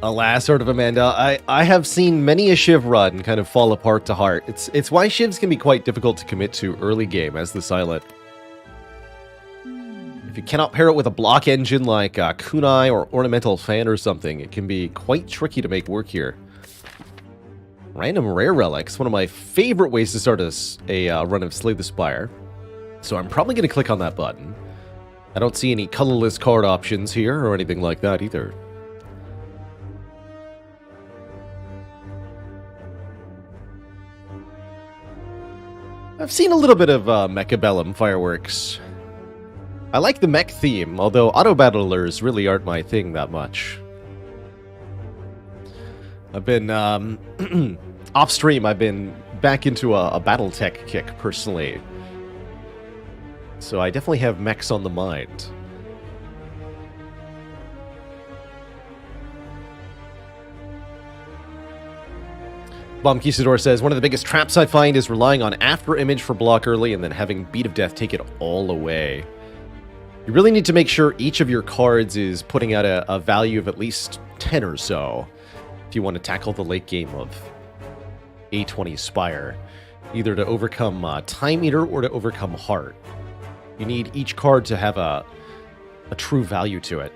Alas, Heart of Amanda, I have seen many a Shiv run kind of fall apart to heart. It's why Shivs can be quite difficult to commit to early game as the Silent. If you cannot pair it with a block engine like Kunai or Ornamental Fan or something, it can be quite tricky to make work here. Random Rare Relics, one of my favorite ways to start a run of Slay the Spire. So I'm probably going to click on that button. I don't see any colorless card options here or anything like that either. I've seen a little bit of Mechabellum fireworks. I like the mech theme, although auto-battlers really aren't my thing that much. I've been, off-stream, I've been back into a Battletech kick, personally. So I definitely have mechs on the mind. Bomb Quisador says, one of the biggest traps I find is relying on after image for block early and then having Beat of Death take it all away. You really need to make sure each of your cards is putting out a value of at least 10 or so if you want to tackle the late game of A20 Spire, either to overcome Time Eater or to overcome Heart. You need each card to have a true value to it.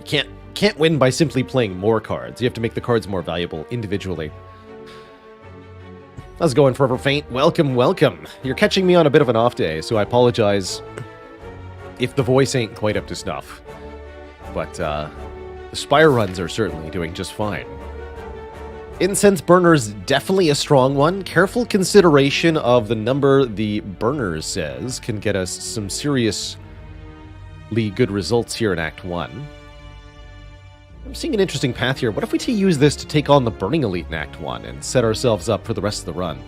You can't win by simply playing more cards. You have to make the cards more valuable individually. How's it going, Forever Faint? Welcome, welcome. You're catching me on a bit of an off day, so I apologize if the voice ain't quite up to snuff. But the Spire runs are certainly doing just fine. Incense Burner's definitely a strong one. Careful consideration of the number the burner says can get us some seriously good results here in Act 1. I'm seeing an interesting path here. What if we use this to take on the Burning Elite in Act 1 and set ourselves up for the rest of the run?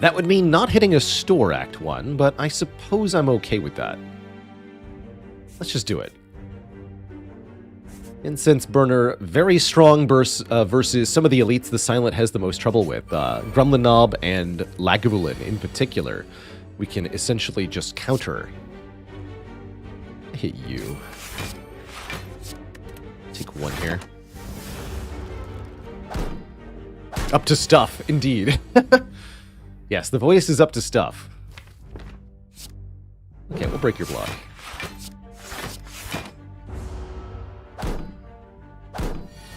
That would mean not hitting a store Act 1, but I suppose I'm okay with that. Let's just do it. Incense Burner, very strong versus some of the elites the Silent has the most trouble with. Gremlin Knob and Lagavulin in particular. We can essentially just counter. I hit you. Take one here. Up to stuff, indeed. Yes, the voice is up to stuff. Okay, we'll break your block.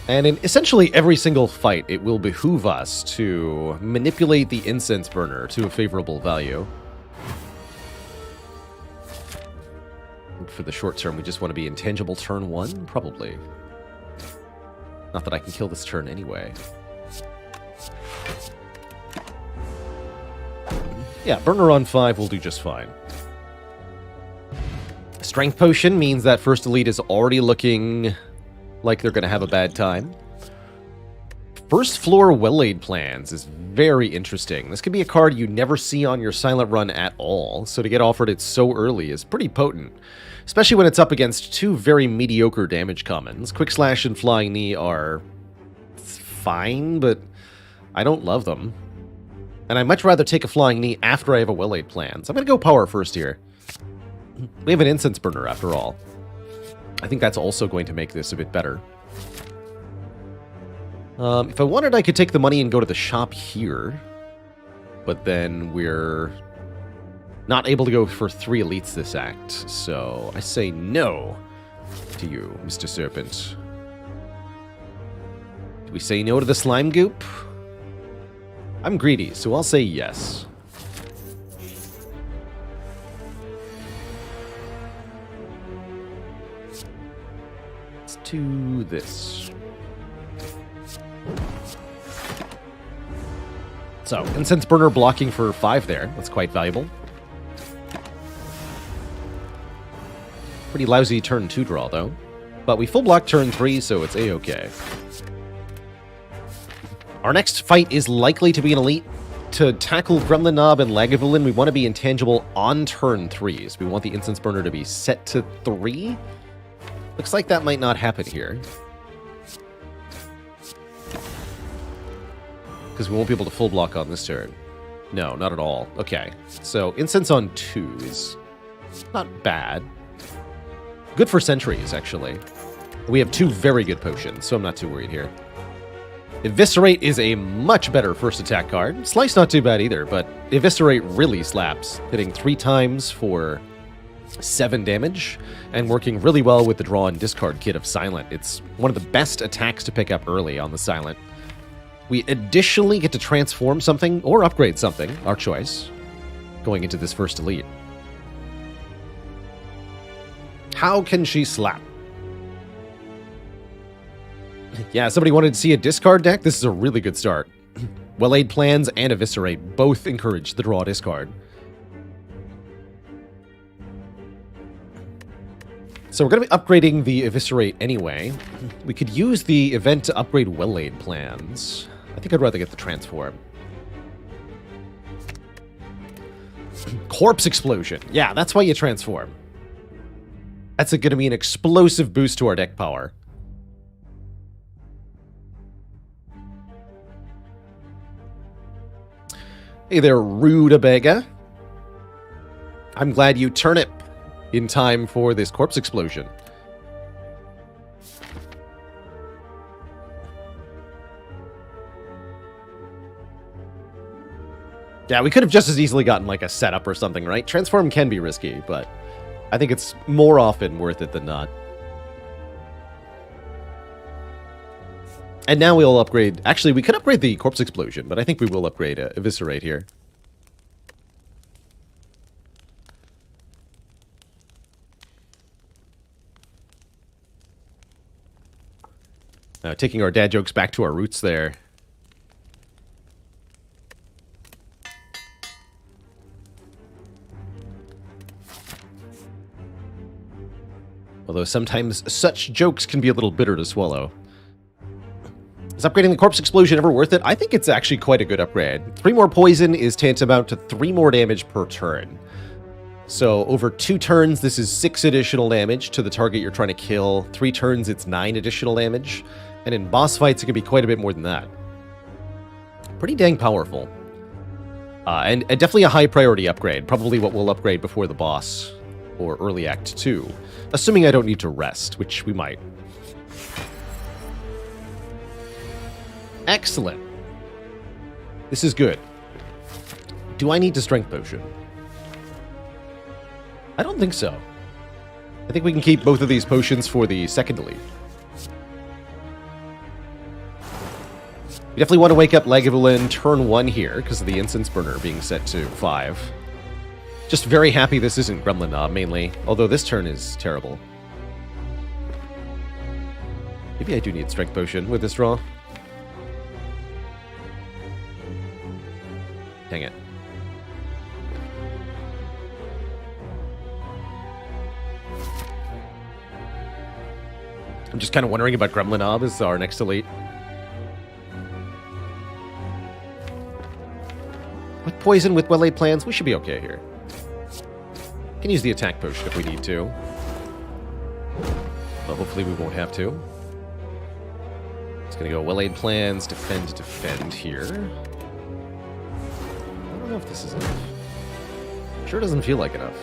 And in essentially every single fight, it will behoove us to manipulate the Incense Burner to a favorable value. And for the short term, we just want to be intangible turn 1? Probably. Not that I can kill this turn anyway. Yeah, Burner on 5 will do just fine. Strength Potion means that First Elite is already looking like they're going to have a bad time. First Floor Well-Laid Plans is very interesting. This could be a card you never see on your Silent run at all, so to get offered it so early is pretty potent. Especially when it's up against two very mediocre damage commons. Quick Slash and Flying Knee are fine, but I don't love them. And I'd much rather take a Flying Knee after I have a Well-Laid Plan. So I'm going to go Power first here. We have an Incense Burner after all. I think that's also going to make this a bit better. If I wanted, I could take the money and go to the shop here. But then we're not able to go for 3 elites this act. So I say no to you, Mr. Serpent. Do we say no to the slime goop? I'm greedy, so I'll say yes. Let's do this. So, Incense Burner blocking for 5 there. That's quite valuable. Pretty lousy turn 2 draw, though. But we full block turn 3, so it's A-okay. Our next fight is likely to be an elite. To tackle Gremlin Knob and Lagavulin, we want to be intangible on turn 3. So we want the Incense Burner to be set to 3. Looks like that might not happen here. Because we won't be able to full block on this turn. No, not at all. Okay, so Incense on 2 is not bad. Good for sentries, actually. We have 2 very good potions, so I'm not too worried here. Eviscerate is a much better first attack card. Slice not too bad either, but Eviscerate really slaps, hitting 3 times for 7 damage, and working really well with the draw and discard kit of Silent. It's one of the best attacks to pick up early on the Silent. We additionally get to transform something or upgrade something, our choice, going into this first elite. How can she slap? Yeah, somebody wanted to see a discard deck? This is a really good start. Well-Laid Plans and Eviscerate both encourage the draw discard. So we're going to be upgrading the Eviscerate anyway. We could use the event to upgrade Well-Laid Plans. I think I'd rather get the transform. Corpse Explosion. Yeah, that's why you transform. That's going to be an explosive boost to our deck power. Hey there, Rutabaga. I'm glad you turnip in time for this corpse explosion. Yeah, we could have just as easily gotten like a setup or something, right? Transform can be risky, but I think it's more often worth it than not. And now we'll upgrade... Actually, we could upgrade the Corpse Explosion, but I think we will upgrade Eviscerate here. Taking our dad jokes back to our roots there. Although sometimes such jokes can be a little bitter to swallow. Is upgrading the Corpse Explosion ever worth it? I think it's actually quite a good upgrade. 3 more poison is tantamount to 3 more damage per turn. So over 2 turns, this is 6 additional damage to the target you're trying to kill. 3 turns, it's 9 additional damage. And in boss fights, it can be quite a bit more than that. Pretty dang powerful. And definitely a high priority upgrade. Probably what we'll upgrade before the boss, or early Act 2. Assuming I don't need to rest, which we might. Excellent. This is good. Do I need to Strength Potion? I don't think so. I think we can keep both of these potions for the second elite. We definitely want to wake up Lagavulin turn 1 here, because of the Incense Burner being set to 5. Just very happy this isn't Gremlin Knob, mainly. Although this turn is terrible. Maybe I do need Strength Potion with this draw. Dang it. I'm just kind of wondering about Gremlin Knob as our next elite. With poison, with well-laid plans, we should be okay here. Can use the attack potion if we need to. But hopefully we won't have to. It's gonna go well-laid plans, defend here. I don't know if this is enough. Sure doesn't feel like enough.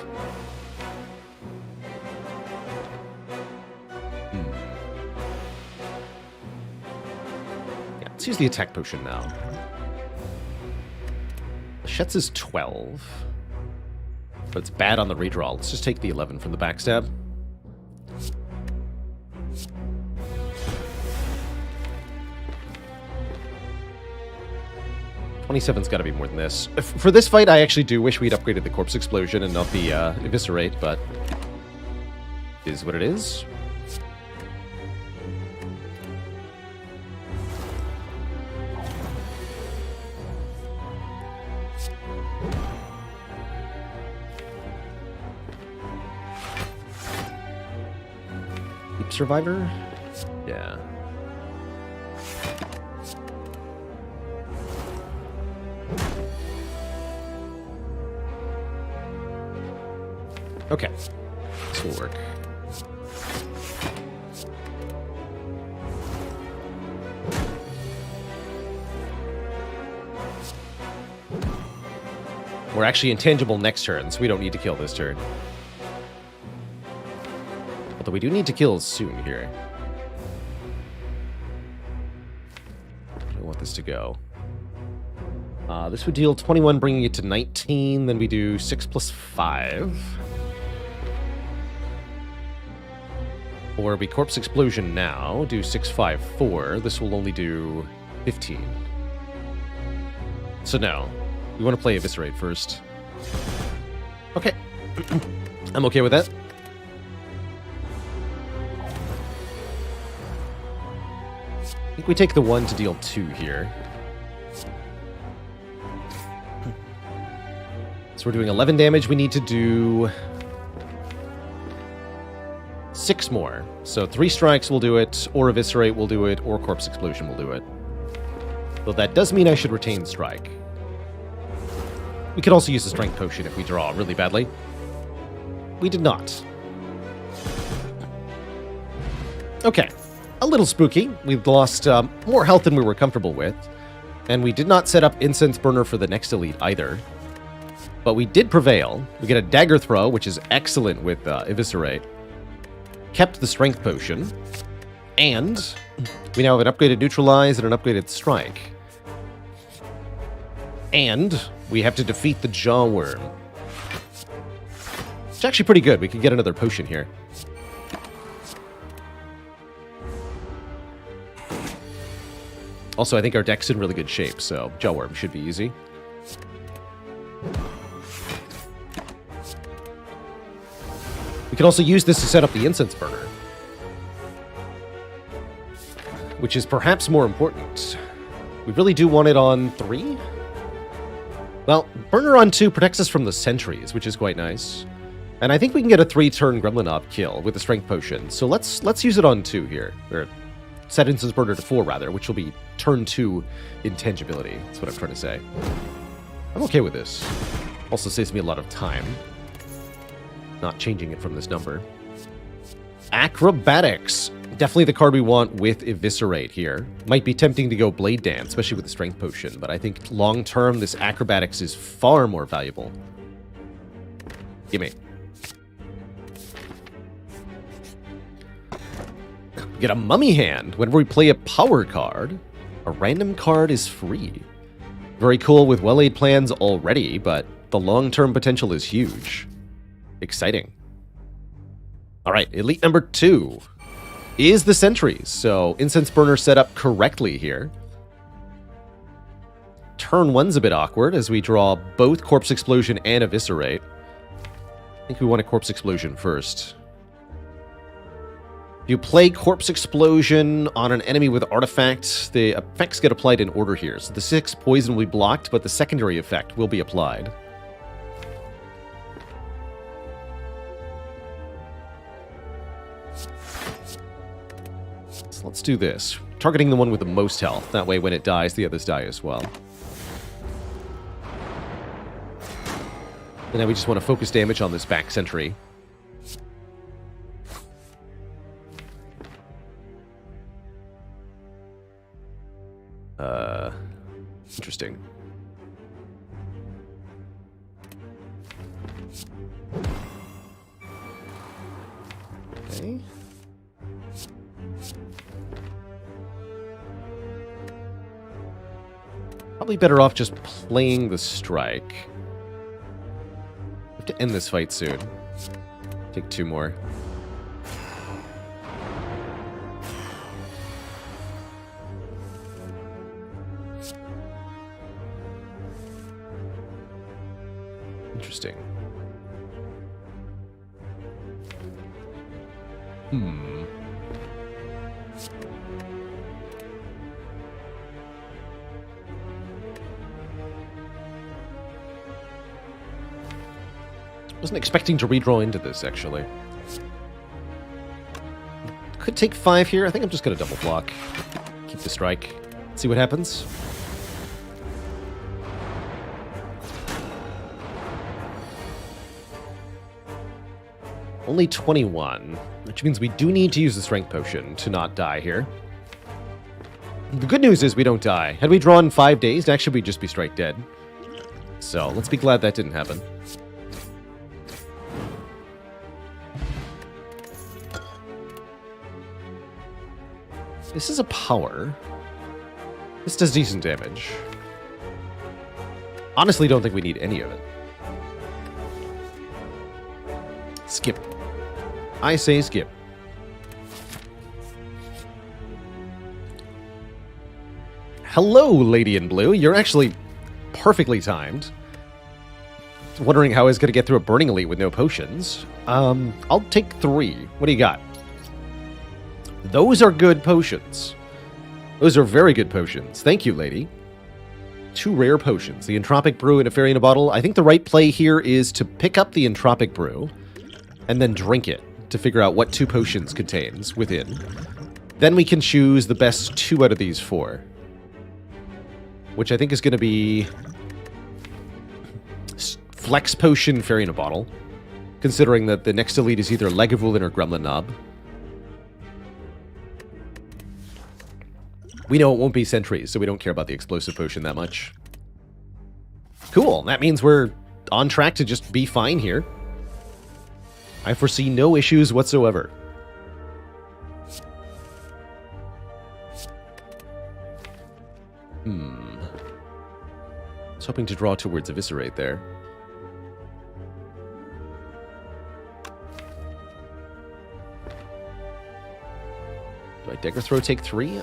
Yeah, let's use the attack potion now. Shet's is 12. But it's bad on the redraw. Let's just take the 11 from the backstab. $27's got to be more than this. For this fight, I actually do wish we'd upgraded the Corpse Explosion and not the Eviscerate, but it is what it is. Survivor? Yeah. Okay. This will work. We're actually intangible next turn, so we don't need to kill this turn. Although we do need to kill soon here. this to go? This would deal 21, bringing it to 19. Then we do 6 plus 5. Or we Corpse Explosion now, do 6, 5, 4. This will only do 15. So no, we want to play Eviscerate first. Okay. I'm okay with that. I think we take the 1 to deal 2 here. So we're doing 11 damage. We need to do 6 more. So 3 strikes will do it, or Eviscerate will do it, or Corpse Explosion will do it. Though that does mean I should retain Strike. We could also use the Strength Potion if we draw really badly. We did not. Okay. A little spooky. We've lost more health than we were comfortable with. And we did not set up Incense Burner for the next elite either. But we did prevail. We get a Dagger Throw, which is excellent with Eviscerate. Kept the Strength Potion. And we now have an upgraded Neutralize and an upgraded Strike. And we have to defeat the Jawworm. It's actually pretty good. We could get another potion here. Also, I think our deck's in really good shape, so Jawworm should be easy. We can also use this to set up the Incense Burner, which is perhaps more important. We really do want it on 3? Well, Burner on 2 protects us from the sentries, which is quite nice. And I think we can get a 3-turn Gremlinob kill with the Strength Potion, so let's use it on 2 here. Or set Incense Burner to 4, rather, which will be turn 2 intangibility. That's what I'm trying to say. I'm okay with this. Also saves me a lot of time. Not changing it from this number. Acrobatics. Definitely the card we want with Eviscerate here. Might be tempting to go Blade Dance, especially with the Strength Potion, but I think long-term this Acrobatics is far more valuable. Gimme. Get a Mummy Hand. Whenever we play a power card, a random card is free. Very cool with well-laid plans already, but the long-term potential is huge. Exciting. Alright, elite number 2 is the sentries. So, Incense Burner set up correctly here. Turn 1's a bit awkward as we draw both Corpse Explosion and Eviscerate. I think we want a Corpse Explosion first. If you play Corpse Explosion on an enemy with Artifact, the effects get applied in order here. So the 6 poison will be blocked, but the secondary effect will be applied. So let's do this. Targeting the one with the most health. That way when it dies, the others die as well. And now we just want to focus damage on this back sentry. Interesting. Okay. Probably better off just playing the strike. We have to end this fight soon. Take 2 more. Interesting. Wasn't expecting to redraw into this, actually. Could take 5 here. I think I'm just going to double block. Keep the strike. See what happens. Only 21, which means we do need to use the Strength Potion to not die here. The good news is we don't die. Had we drawn 5 days, actually we'd just be strike dead. So, let's be glad that didn't happen. This is a power. This does decent damage. Honestly, don't think we need any of it. Skip. I say skip. Hello, Lady in Blue. You're actually perfectly timed. Wondering how I was going to get through a Burning Elite with no potions. I'll take 3. What do you got? Those are good potions. Those are very good potions. Thank you, lady. 2 rare potions. The Entropic Brew and a Fairy in a Bottle. I think the right play here is to pick up the Entropic Brew and then drink it to figure out what 2 potions contains within. Then we can choose the best 2 out of these 4. Which I think is going to be Flex Potion, Fairy in a Bottle. Considering that the next elite is either Lagavulin or Gremlin Knob. We know it won't be Sentries, so we don't care about the Explosive Potion that much. Cool, that means we're on track to just be fine here. I foresee no issues whatsoever. I was hoping to draw towards Eviscerate there. Do I Dagger Throw take 3?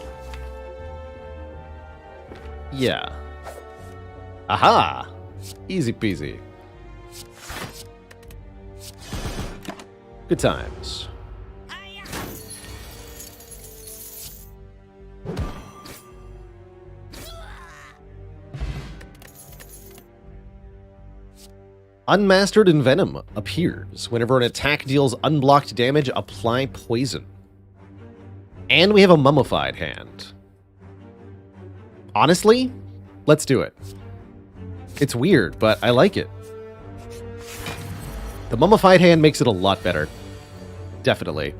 Yeah. Aha! Easy peasy. Good times. Unmastered Envenom appears. Whenever an attack deals unblocked damage, apply poison. And we have a Mummified Hand. Honestly, let's do it. It's weird, but I like it. The Mummified Hand makes it a lot better. Definitely.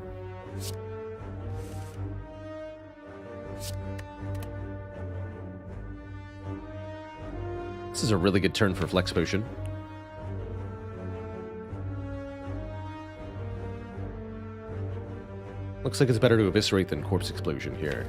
This is a really good turn for Flex Potion. Looks like it's better to Eviscerate than Corpse Explosion here.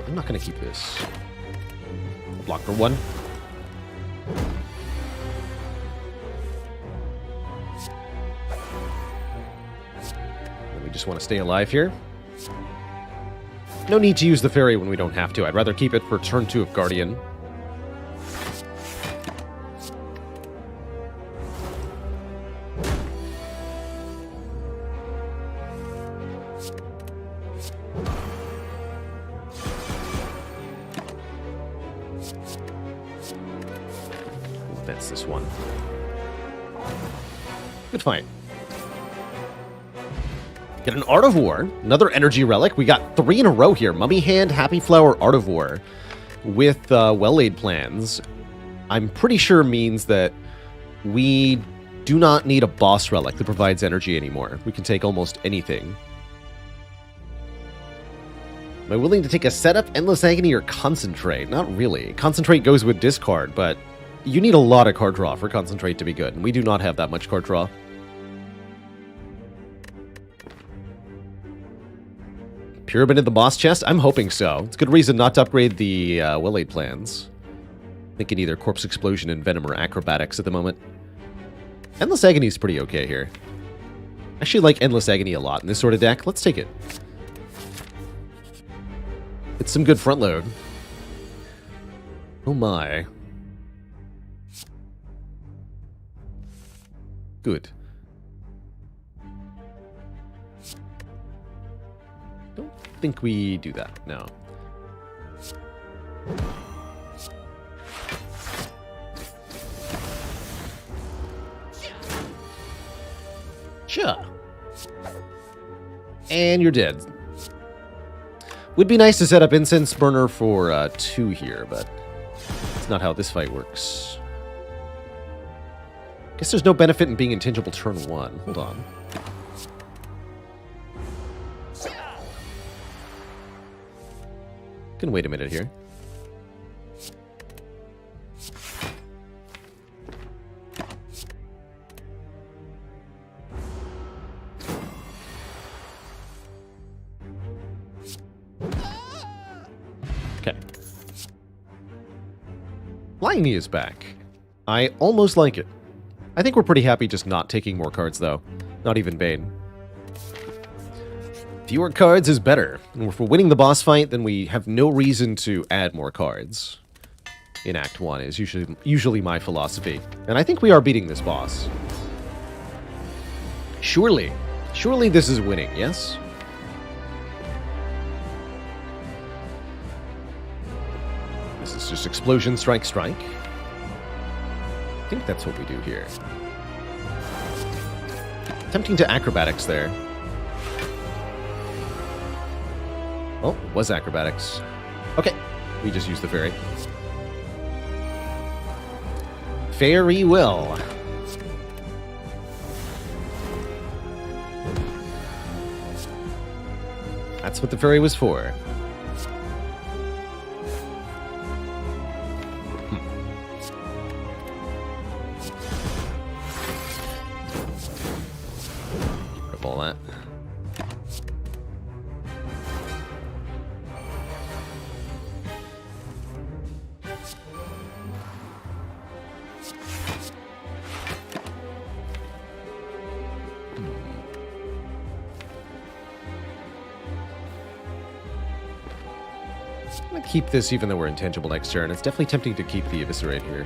I'm not going to keep this. I'll block for 1. We just want to stay alive here. No need to use the fairy when we don't have to. I'd rather keep it for turn 2 of Guardian. That's this one. Good fight. Get an Art of War, another energy relic. We got 3 in a row here. Mummy Hand, Happy Flower, Art of War. With well-laid plans. I'm pretty sure means that we do not need a boss relic that provides energy anymore. We can take almost anything. Am I willing to take a setup, Endless Agony, or Concentrate? Not really. Concentrate goes with discard, but you need a lot of card draw for Concentrate to be good, and we do not have that much card draw. Pyramid in the boss chest? I'm hoping so. It's a good reason not to upgrade the well-laid plans. Thinking either Corpse Explosion, Envenom, or Acrobatics at the moment. Endless Agony is pretty okay here. I actually like Endless Agony a lot in this sort of deck. Let's take it. It's some good front load. Oh my. Good. Don't think we do that, no. Sure. And you're dead. Would be nice to set up Incense Burner for 2 here, but it's not how this fight works. Guess there's no benefit in being intangible turn 1. Hold on. Can wait a minute here. Okay. Liney is back. I almost like it. I think we're pretty happy just not taking more cards, though. Not even Bane. Fewer cards is better. And if we're winning the boss fight, then we have no reason to add more cards. In Act 1 is usually my philosophy. And I think we are beating this boss. Surely. Surely this is winning, yes? This is just explosion, strike, strike. I think that's what we do here. Tempting to acrobatics there. Oh, was acrobatics. Okay, we just used the fairy. Very well. That's what the fairy was for. All that. I'm gonna keep this even though we're intangible next turn. It's definitely tempting to keep the Eviscerate here.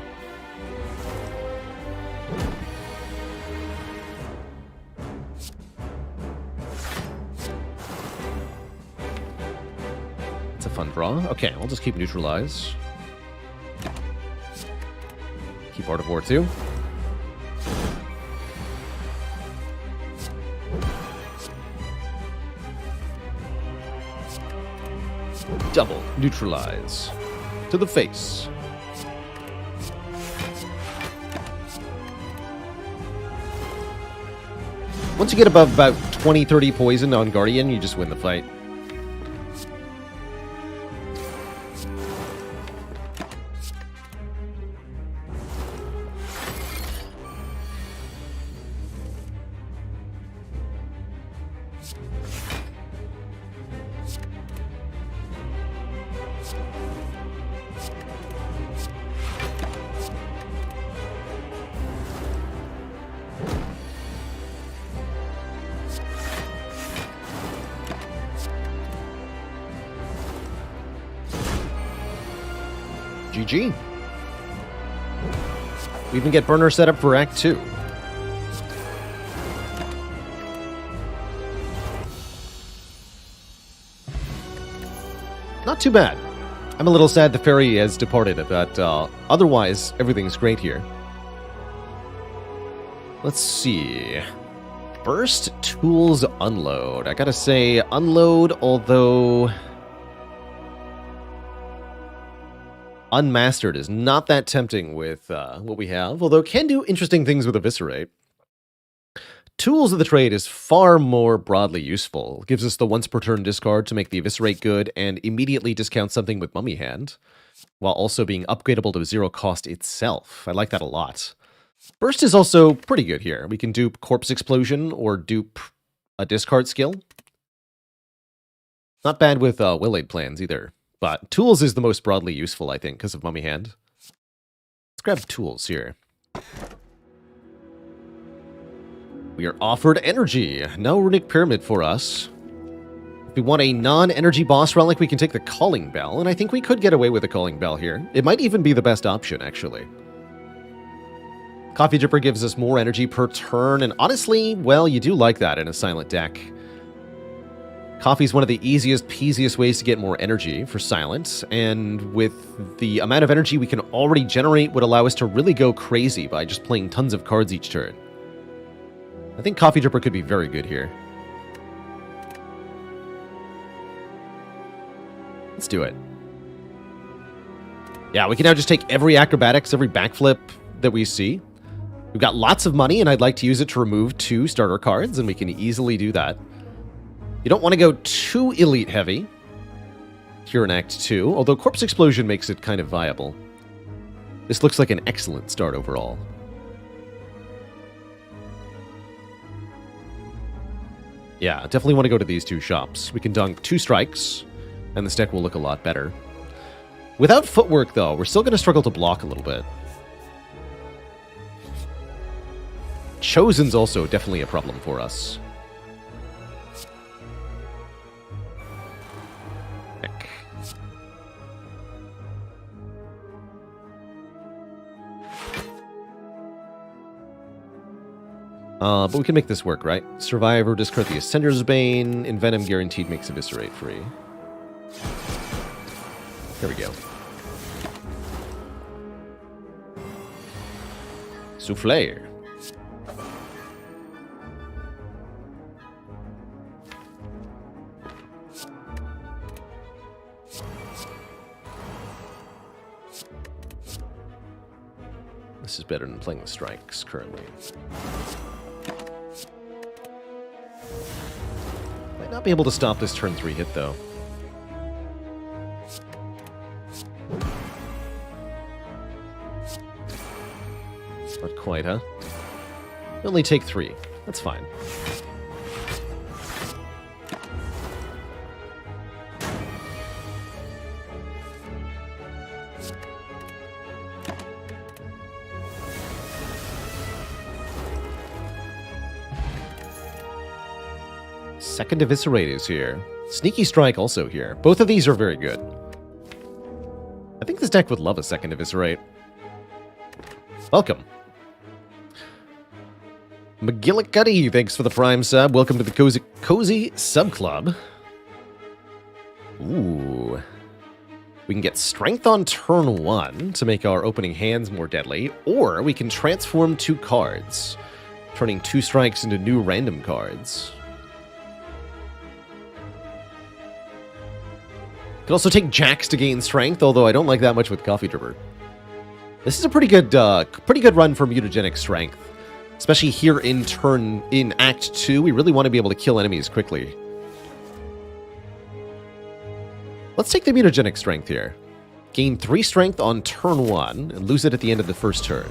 Fun draw. Okay, I'll just keep Neutralize. Keep Art of War 2. Double Neutralize. To the face. Once you get above about 20-30 poison on Guardian, you just win the fight. GG. We even get Burner set up for Act 2. Not too bad. I'm a little sad the fairy has departed, but otherwise, everything's great here. Let's see. First, tools unload. I gotta say, unload, although Unmastered is not that tempting with what we have, although it can do interesting things with Eviscerate. Tools of the Trade is far more broadly useful. It gives us the once per turn discard to make the Eviscerate good and immediately discount something with Mummy Hand, while also being upgradable to 0 cost itself. I like that a lot. Burst is also pretty good here. We can dupe Corpse Explosion or dupe a discard skill. Not bad with Will Aid plans either. But Tools is the most broadly useful, I think, because of Mummy Hand. Let's grab Tools here. We are offered Energy. No Runic Pyramid for us. If we want a non-energy boss relic, we can take the Calling Bell, and I think we could get away with the Calling Bell here. It might even be the best option, actually. Coffee Dripper gives us more energy per turn, and honestly, well, you do like that in a silent deck. Coffee's one of the easiest, peasiest ways to get more energy for silent, and with the amount of energy we can already generate would allow us to really go crazy by just playing tons of cards each turn. I think Coffee Dripper could be very good here. Let's do it. Yeah, we can now just take every acrobatics, every backflip that we see. We've got lots of money, and I'd like to use it to remove 2 starter cards, and we can easily do that. You don't want to go too elite heavy. here in Act 2, although Corpse Explosion makes it kind of viable. This looks like an excellent start overall. Yeah, definitely want to go to these two shops. We can dunk 2 strikes, and this deck will look a lot better. Without footwork, though, we're still going to struggle to block a little bit. Chosen's also definitely a problem for us. Heck. But we can make this work, right? Survivor, discard the Ascender's Bane. Envenom guaranteed makes Eviscerate free. There we go. Souffle. This is better than playing the strikes currently. Might not be able to stop this turn 3 hit, though. Not quite, huh? We only take 3. That's fine. Second Eviscerate is here. Sneaky Strike also here. Both of these are very good. I think this deck would love a second Eviscerate. Welcome. McGillicuddy, thanks for the Prime sub. Welcome to the Cozy Sub Club. Ooh. We can get Strength on turn 1 to make our opening hands more deadly, or we can transform 2 cards, turning 2 strikes into new random cards. Could also take Jacks to gain strength, although I don't like that much with Coffee Dripper. This is a pretty good run for mutagenic strength, especially here in Act 2. We really want to be able to kill enemies quickly. Let's take the mutagenic strength here. Gain 3 strength on turn 1 and lose it at the end of the first turn.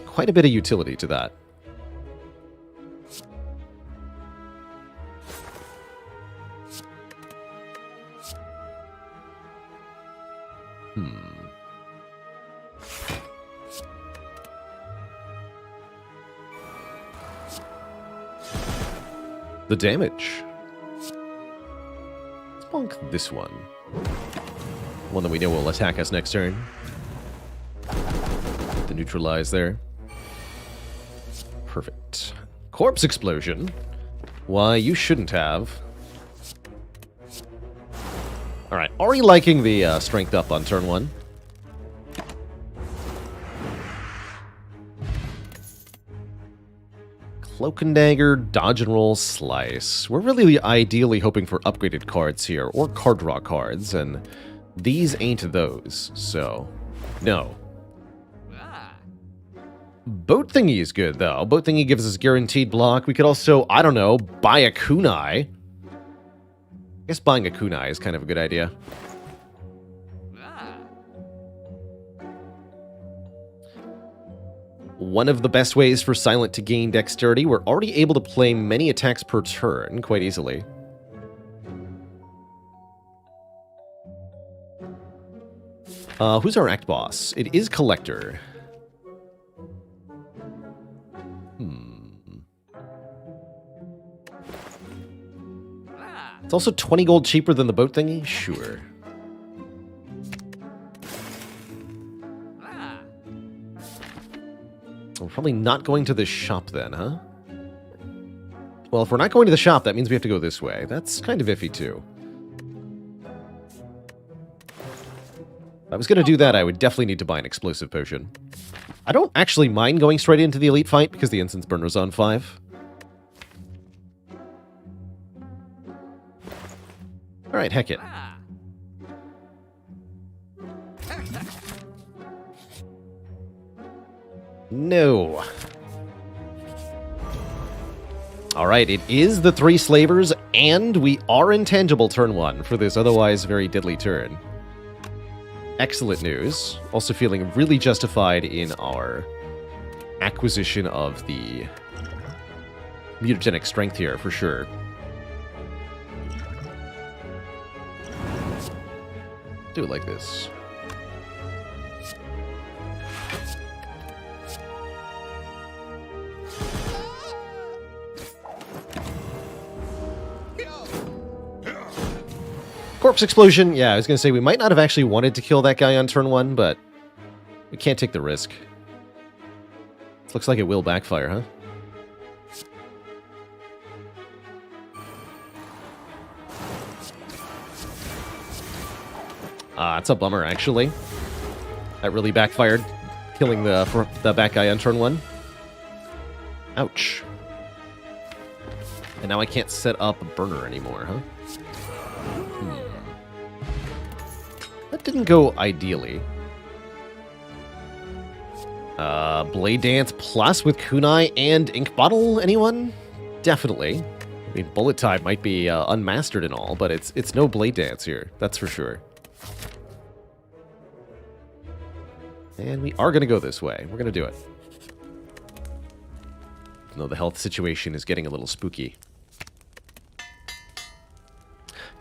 Quite a bit of utility to that. The damage. Let's bonk this one. One that we know will attack us next turn. The neutralize there. Perfect. Corpse Explosion. Why, you shouldn't have. Alright, already liking the strength up on turn 1. Cloak and Dagger, Dodge and Roll, Slice. We're really ideally hoping for upgraded cards here, or card draw cards, and these ain't those, so no. Boat Thingy is good, though. Boat Thingy gives us guaranteed block. We could also, I don't know, buy a kunai. I guess buying a kunai is kind of a good idea. One of the best ways for Silent to gain dexterity, we're already able to play many attacks per turn quite easily. Who's our act boss? It is Collector. It's also 20 gold cheaper than the boat thingy? Sure. We're probably not going to the shop then, huh? Well, if we're not going to the shop, that means we have to go this way. That's kind of iffy, too. If I was going to do that, I would definitely need to buy an explosive potion. I don't actually mind going straight into the elite fight because the incense burner's on 5. Alright, heck it. No. Alright, it is the 3 slavers, and we are intangible turn 1 for this otherwise very deadly turn. Excellent news. Also feeling really justified in our acquisition of the mutagenic strength here, for sure. Do it like this. Corpse explosion. Yeah, I was going to say we might not have actually wanted to kill that guy on turn 1, but we can't take the risk. This looks like it will backfire, huh? It's a bummer, actually. That really backfired, killing the back guy on turn 1. Ouch. And now I can't set up a burner anymore, huh? That didn't go ideally. Blade Dance Plus with Kunai and Ink Bottle, anyone? Definitely. I mean, Bullet Time might be unmastered and all, but it's no Blade Dance here, that's for sure. And we are going to go this way. We're going to do it. Even though the health situation is getting a little spooky.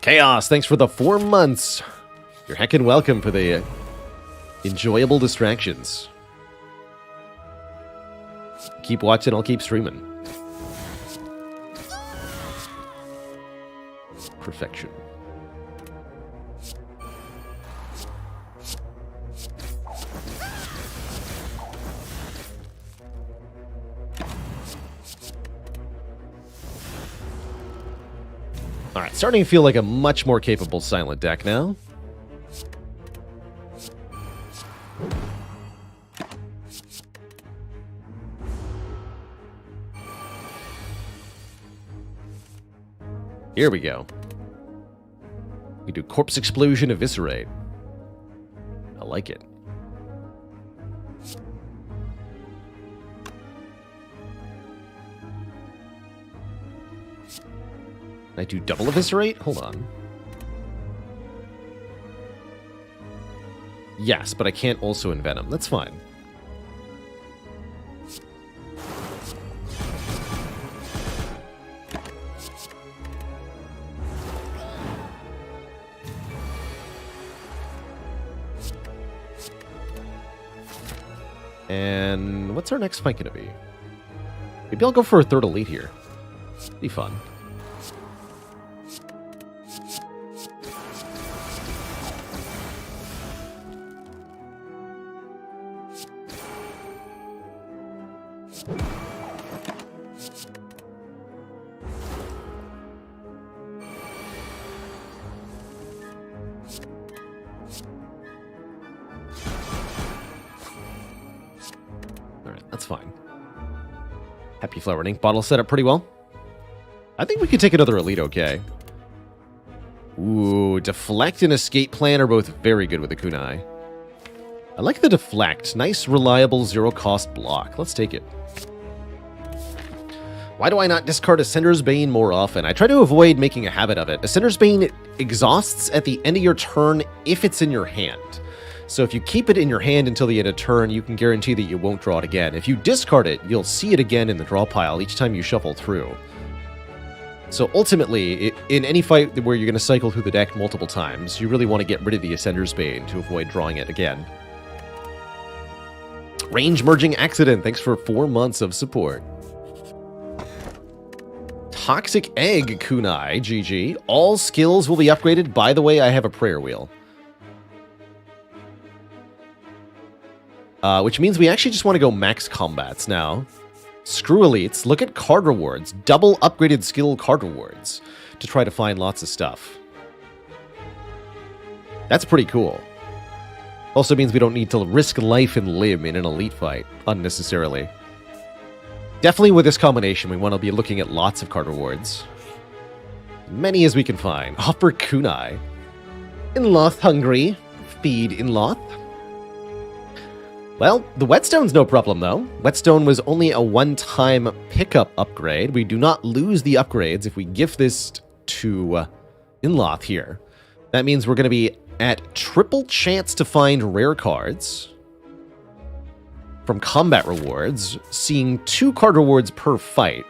Chaos, thanks for the 4 months. You're heckin' welcome for the enjoyable distractions. Keep watching, I'll keep streaming. Perfection. Alright, starting to feel like a much more capable silent deck now. Here we go. We do Corpse Explosion, Eviscerate. I like it. I do double Eviscerate? Hold on. Yes, but I can't also Envenom. That's fine. And what's our next fight going to be? Maybe I'll go for a 3rd elite here. Be fun. Happy Flower and Ink Bottle set up pretty well. I think we could take another elite okay. Ooh, Deflect and Escape Plan are both very good with the Kunai. I like the Deflect. Nice, reliable, zero-cost block. Let's take it. Why do I not discard Ascender's Bane more often? I try to avoid making a habit of it. Ascender's Bane exhausts at the end of your turn if it's in your hand. So if you keep it in your hand until the end of turn, you can guarantee that you won't draw it again. If you discard it, you'll see it again in the draw pile each time you shuffle through. So ultimately, in any fight where you're going to cycle through the deck multiple times, you really want to get rid of the Ascender's Bane to avoid drawing it again. Range Merging Accident, thanks for 4 months of support. Toxic Egg Kunai, GG. All skills will be upgraded. By the way, I have a prayer wheel. Which means we actually just want to go max combats now. Screw elites, look at card rewards. Double upgraded skill card rewards to try to find lots of stuff. That's pretty cool. Also means we don't need to risk life and limb in an elite fight unnecessarily. Definitely with this combination, we want to be looking at lots of card rewards. Many as we can find. Offer Kunai. Inloth hungry. Feed Inloth. Well, the Whetstone's no problem, though. Whetstone was only a one-time pickup upgrade. We do not lose the upgrades if we gift this to Inloth here. That means we're going to be at triple chance to find rare cards from combat rewards, seeing 2 card rewards per fight.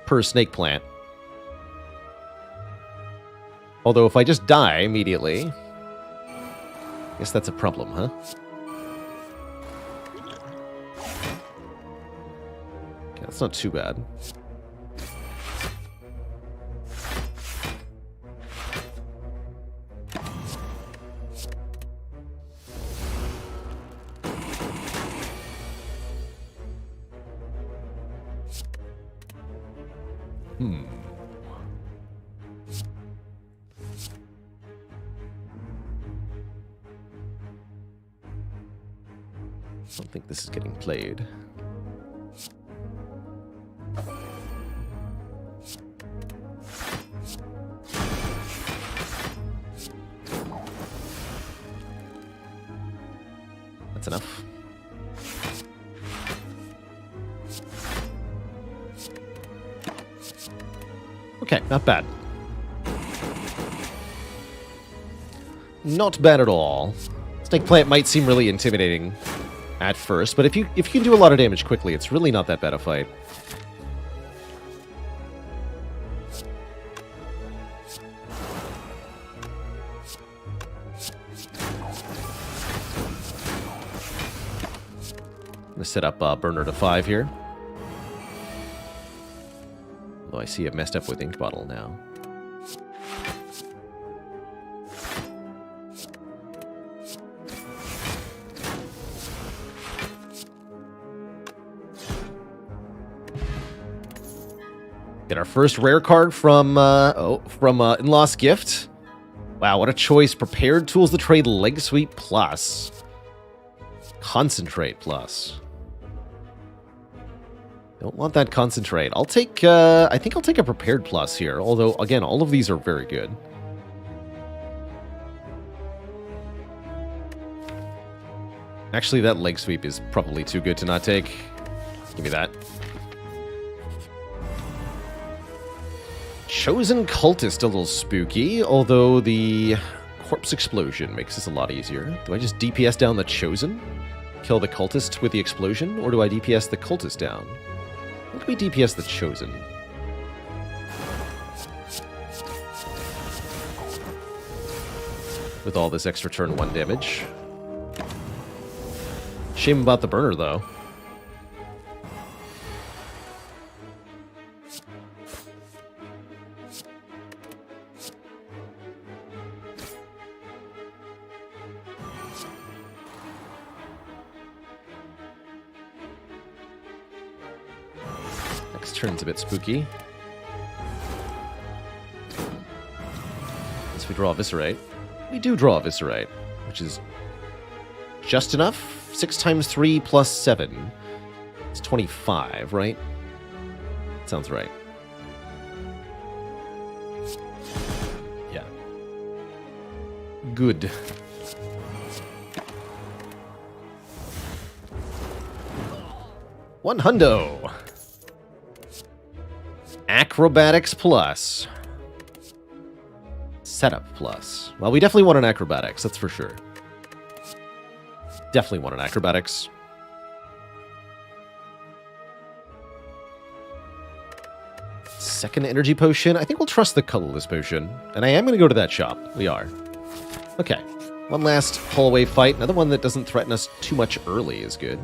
Per snake plant. Although if I just die immediately, I guess that's a problem, huh? Okay, that's not too bad. I don't think this is getting played. That's enough. Okay, not bad. Not bad at all. Snake plant might seem really intimidating at first, but if you can do a lot of damage quickly, it's really not that bad a fight. I'm gonna set up burner to 5 here. Although I see it messed up with ink bottle now. Get our first rare card from In-Law's Gift. Wow, what a choice. Prepared tools to trade Leg Sweep Plus. Concentrate Plus. Don't want that Concentrate. I'll take, I think I'll take a Prepared Plus here. Although, again, all of these are very good. Actually, that Leg Sweep is probably too good to not take. Give me that. Chosen Cultist, a little spooky, although the Corpse Explosion makes this a lot easier. Do I just DPS down the Chosen? Kill the Cultist with the Explosion? Or do I DPS the Cultist down? I think we DPS the Chosen. With all this extra turn 1 damage. Shame about the burner, though. Turn's a bit spooky. Unless we draw Eviscerate. We do draw Eviscerate, which is just enough. 6 times 3 plus 7. It's 25, right? Sounds right. Yeah. Good. $100. Acrobatics Plus. Setup Plus. Well, we definitely want an Acrobatics, that's for sure. Definitely want an Acrobatics. Second Energy Potion. I think we'll trust the Colorless Potion. And I am going to go to that shop. We are. Okay. One last hallway fight. Another one that doesn't threaten us too much early is good.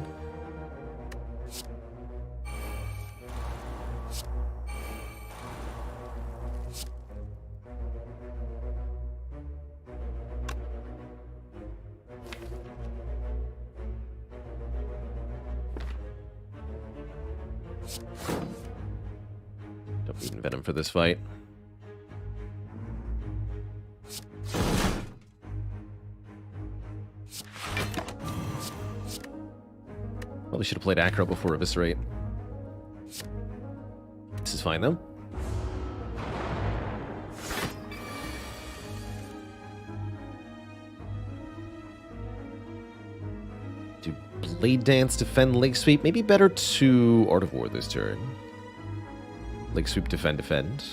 Don't need Envenom for this fight. Probably should have played Acro before Eviscerate. This is fine, though. Blade Dance, defend, Leg Sweep. Maybe better to Art of War this turn. Leg Sweep, defend, defend.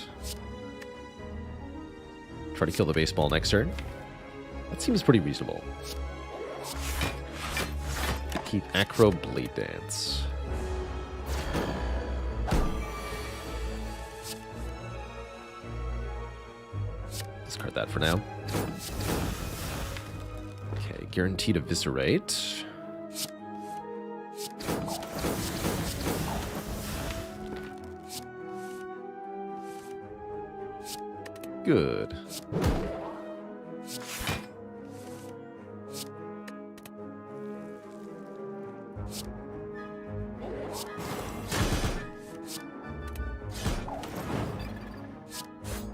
Try to kill the baseball next turn. That seems pretty reasonable. Keep Acro, Blade Dance. Discard that for now. Okay, guaranteed Eviscerate. Good.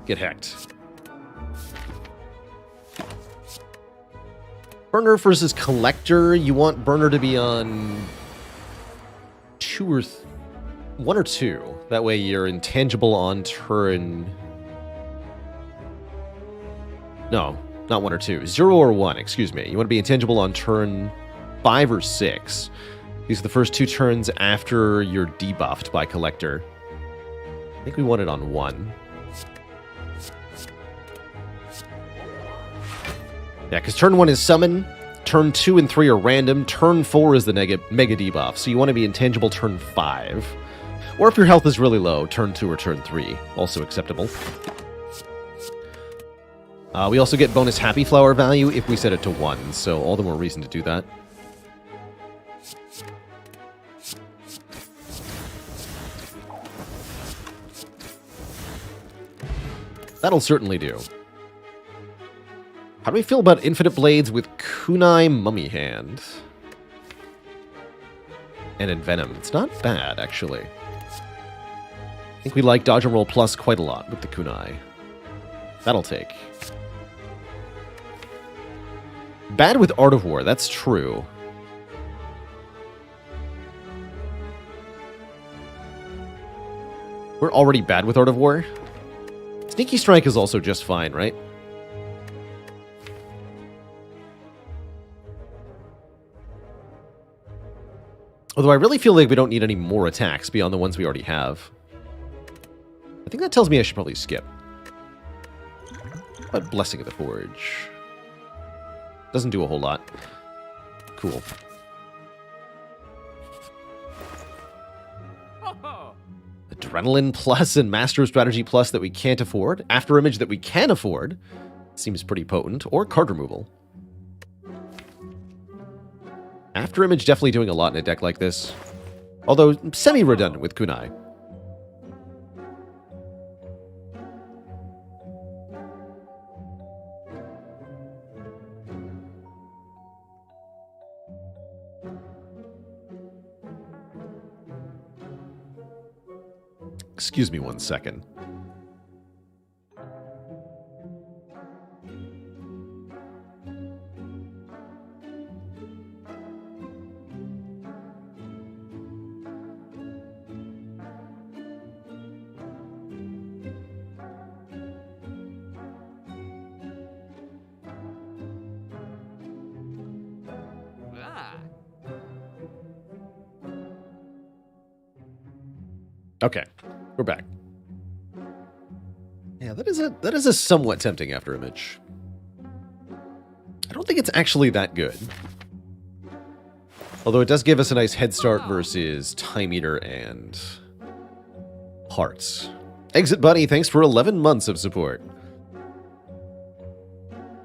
Get hacked. Burner versus Collector. You want Burner to be on 1 or 2. That way you're intangible on turn... No, not 1 or 2. 0 or 1, excuse me. You want to be intangible on turn 5 or 6. These are the first 2 turns after you're debuffed by Collector. I think we want it on 1. Yeah, because turn 1 is summon, turn 2 and 3 are random, turn 4 is the mega debuff, so you want to be intangible turn 5. Or if your health is really low, turn 2 or turn 3, also acceptable. We also get bonus Happy Flower value if we set it to 1, so all the more reason to do that. That'll certainly do. How do we feel about Infinite Blades with Kunai Mummy Hand? And Envenom? It's not bad, actually. I think we like Dodge and Roll Plus quite a lot with the Kunai. That'll take. Bad with Art of War, that's true. We're already bad with Art of War. Sneaky Strike is also just fine, right? Although I really feel like we don't need any more attacks beyond the ones we already have. I think that tells me I should probably skip. But Blessing of the Forge. Doesn't do a whole lot. Cool. Adrenaline Plus and Master Strategy Plus that we can't afford. After Image that we can afford. Seems pretty potent. Or card removal. After Image definitely doing a lot in a deck like this. Although semi-redundant with Kunai. Excuse me 1 second. Okay, we're back. Yeah, that is a somewhat tempting After Image. I don't think it's actually that good. Although it does give us a nice head start versus Time Eater and Hearts. Exit Buddy, thanks for 11 months of support.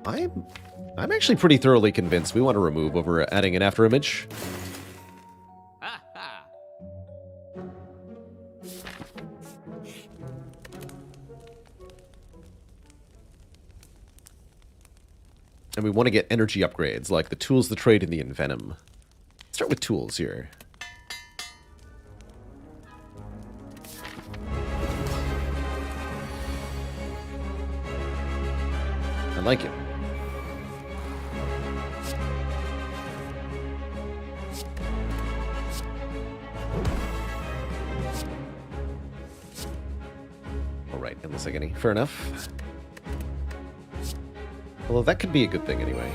I'm actually pretty thoroughly convinced we want to remove over adding an After Image. And we want to get energy upgrades, like the Tools, the Trade, and the Envenom. Let's start with Tools here. I like it. Alright, endless agony. Fair enough. Although that could be a good thing anyway.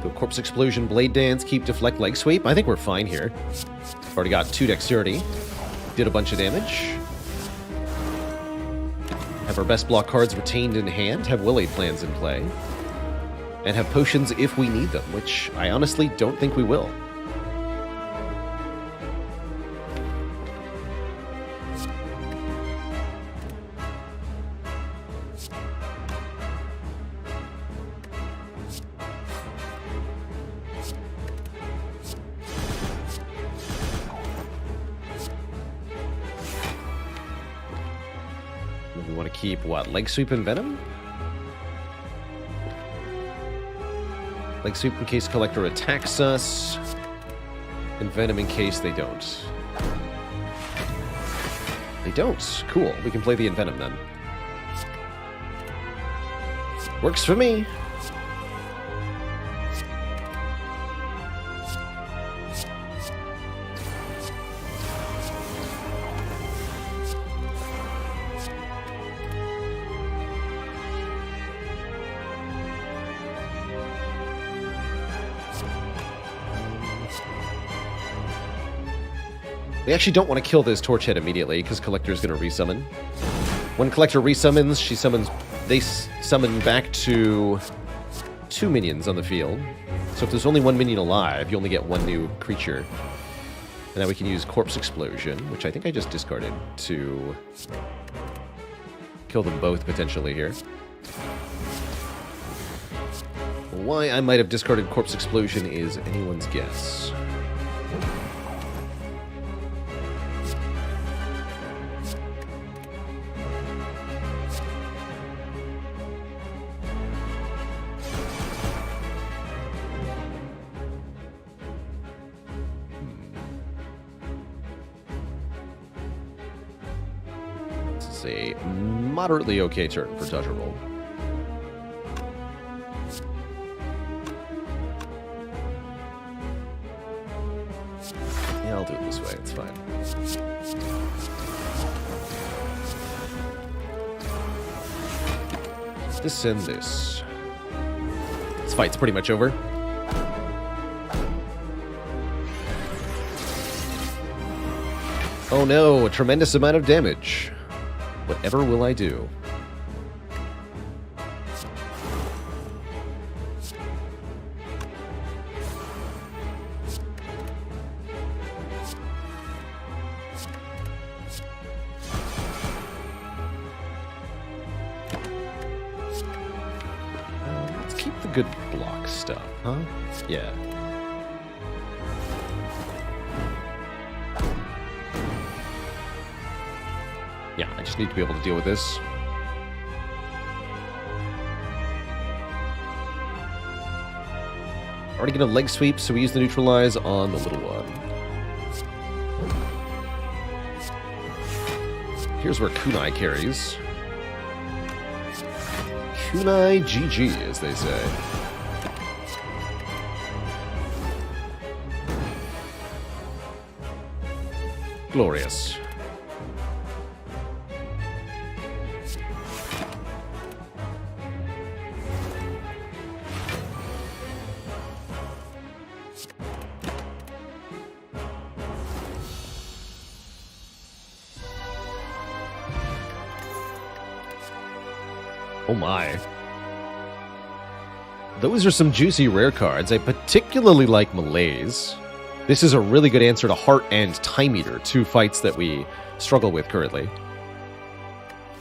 Go Corpse Explosion, Blade Dance, keep Deflect, Leg Sweep. I think we're fine here. Already got 2 Dexterity. Did a bunch of damage. Have our best block cards retained in hand. Have Will-Aid plans in play. And have potions if we need them, which I honestly don't think we will. We want to keep, what, Leg Sweep and Venom? Leg Sweep in case Collector attacks us, and Venom in case they don't. They don't. Cool. We can play the Envenom then. Works for me. We actually don't want to kill this Torch Head immediately, because Collector is going to resummon. When Collector resummons, they summon back to 2 minions on the field. So if there's only 1 minion alive, you only get 1 new creature. And now we can use Corpse Explosion, which I think I just discarded, to kill them both potentially here. Why I might have discarded Corpse Explosion is anyone's guess. A moderately okay turn for Dodger Roll. Yeah, I'll do it this way. It's fine. This and this. This fight's pretty much over. Oh no, a tremendous amount of damage. Whatever will I do? Let's keep the good block stuff, huh? Yeah. Yeah, I just need to be able to deal with this. Already gonna Leg Sweep, so we use the Neutralize on the little one. Here's where Kunai carries. Kunai GG, as they say. Glorious. Oh my. Those are some juicy rare cards. I particularly like Malaise. This is a really good answer to Heart and Time Eater, 2 fights that we struggle with currently.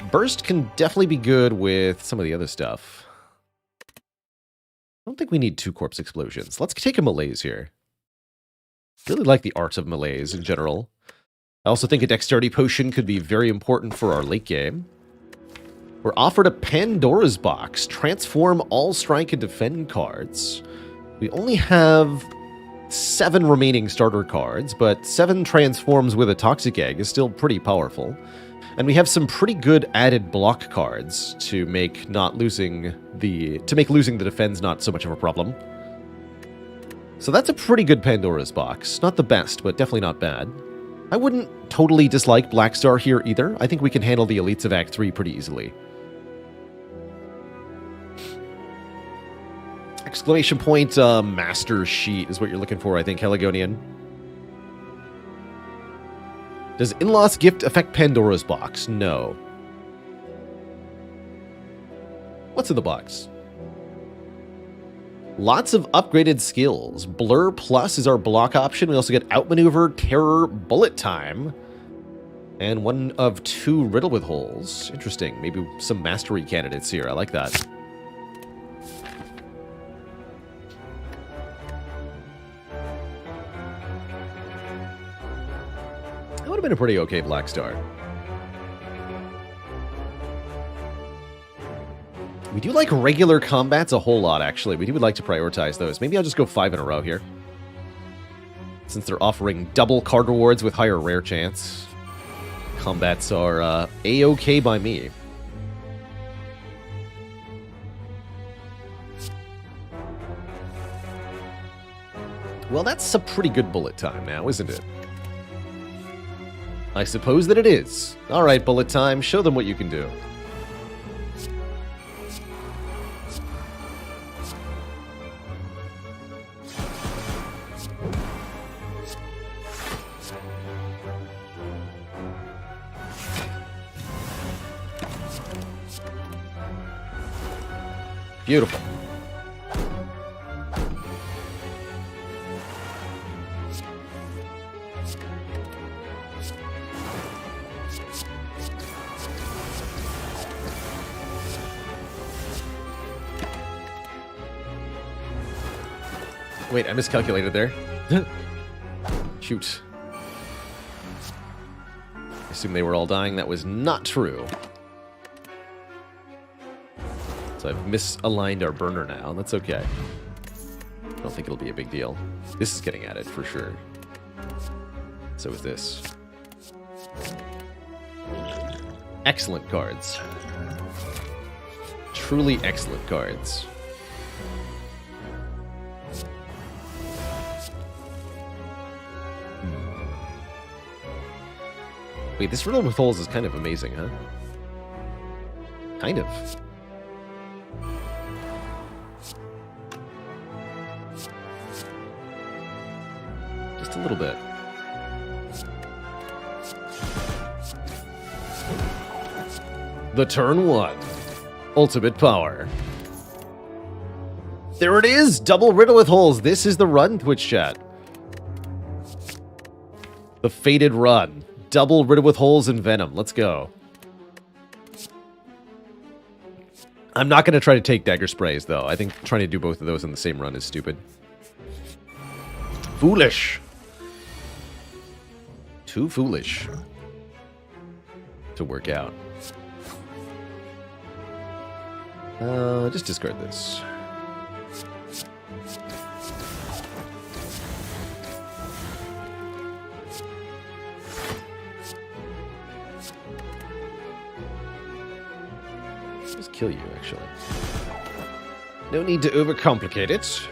Burst can definitely be good with some of the other stuff. I don't think we need 2 Corpse Explosions. Let's take a Malaise here. Really like the art of Malaise in general. I also think a Dexterity Potion could be very important for our late game. We're offered a Pandora's Box. Transform all Strike and Defend cards. We only have 7 remaining starter cards, but 7 transforms with a Toxic Egg is still pretty powerful. And we have some pretty good added block cards to make losing the defense not so much of a problem. So that's a pretty good Pandora's Box. Not the best, but definitely not bad. I wouldn't totally dislike Blackstar here either. I think we can handle the Elites of Act 3 pretty easily. Exclamation point master sheet is what you're looking for, I think, Heligonian. Does in-laws gift affect Pandora's box? No. What's in the box? Lots of upgraded skills. Blur Plus is our block option. We also get Outmaneuver, Terror, Bullet Time. And one of 2 Riddle with holes. Interesting. Maybe some mastery candidates here. I like that. That would have been a pretty okay Black Star. We do like regular combats a whole lot, actually. We would like to prioritize those. Maybe I'll just go 5 in a row here. Since they're offering double card rewards with higher rare chance. Combats are A-okay by me. Well, that's a pretty good bullet time now, isn't it? I suppose that it is. All right, bullet time. Show them what you can do. Beautiful. Wait, I miscalculated there. Shoot. I assume they were all dying. That was not true. So I've misaligned our burner now. That's okay. I don't think it'll be a big deal. This is getting at it for sure. So is this. Excellent cards. Truly excellent cards. Wait, this Riddle with holes is kind of amazing, huh? Kind of. Just a little bit. The turn 1. Ultimate power. There it is! Double Riddle with holes. This is the run, Twitch chat. The fated run. Double Riddle with holes and Venom. Let's go. I'm not going to try to take Dagger Sprays, though. I think trying to do both of those in the same run is stupid. Foolish. Too foolish to work out. Just discard this. Just kill you, actually. No need to overcomplicate it.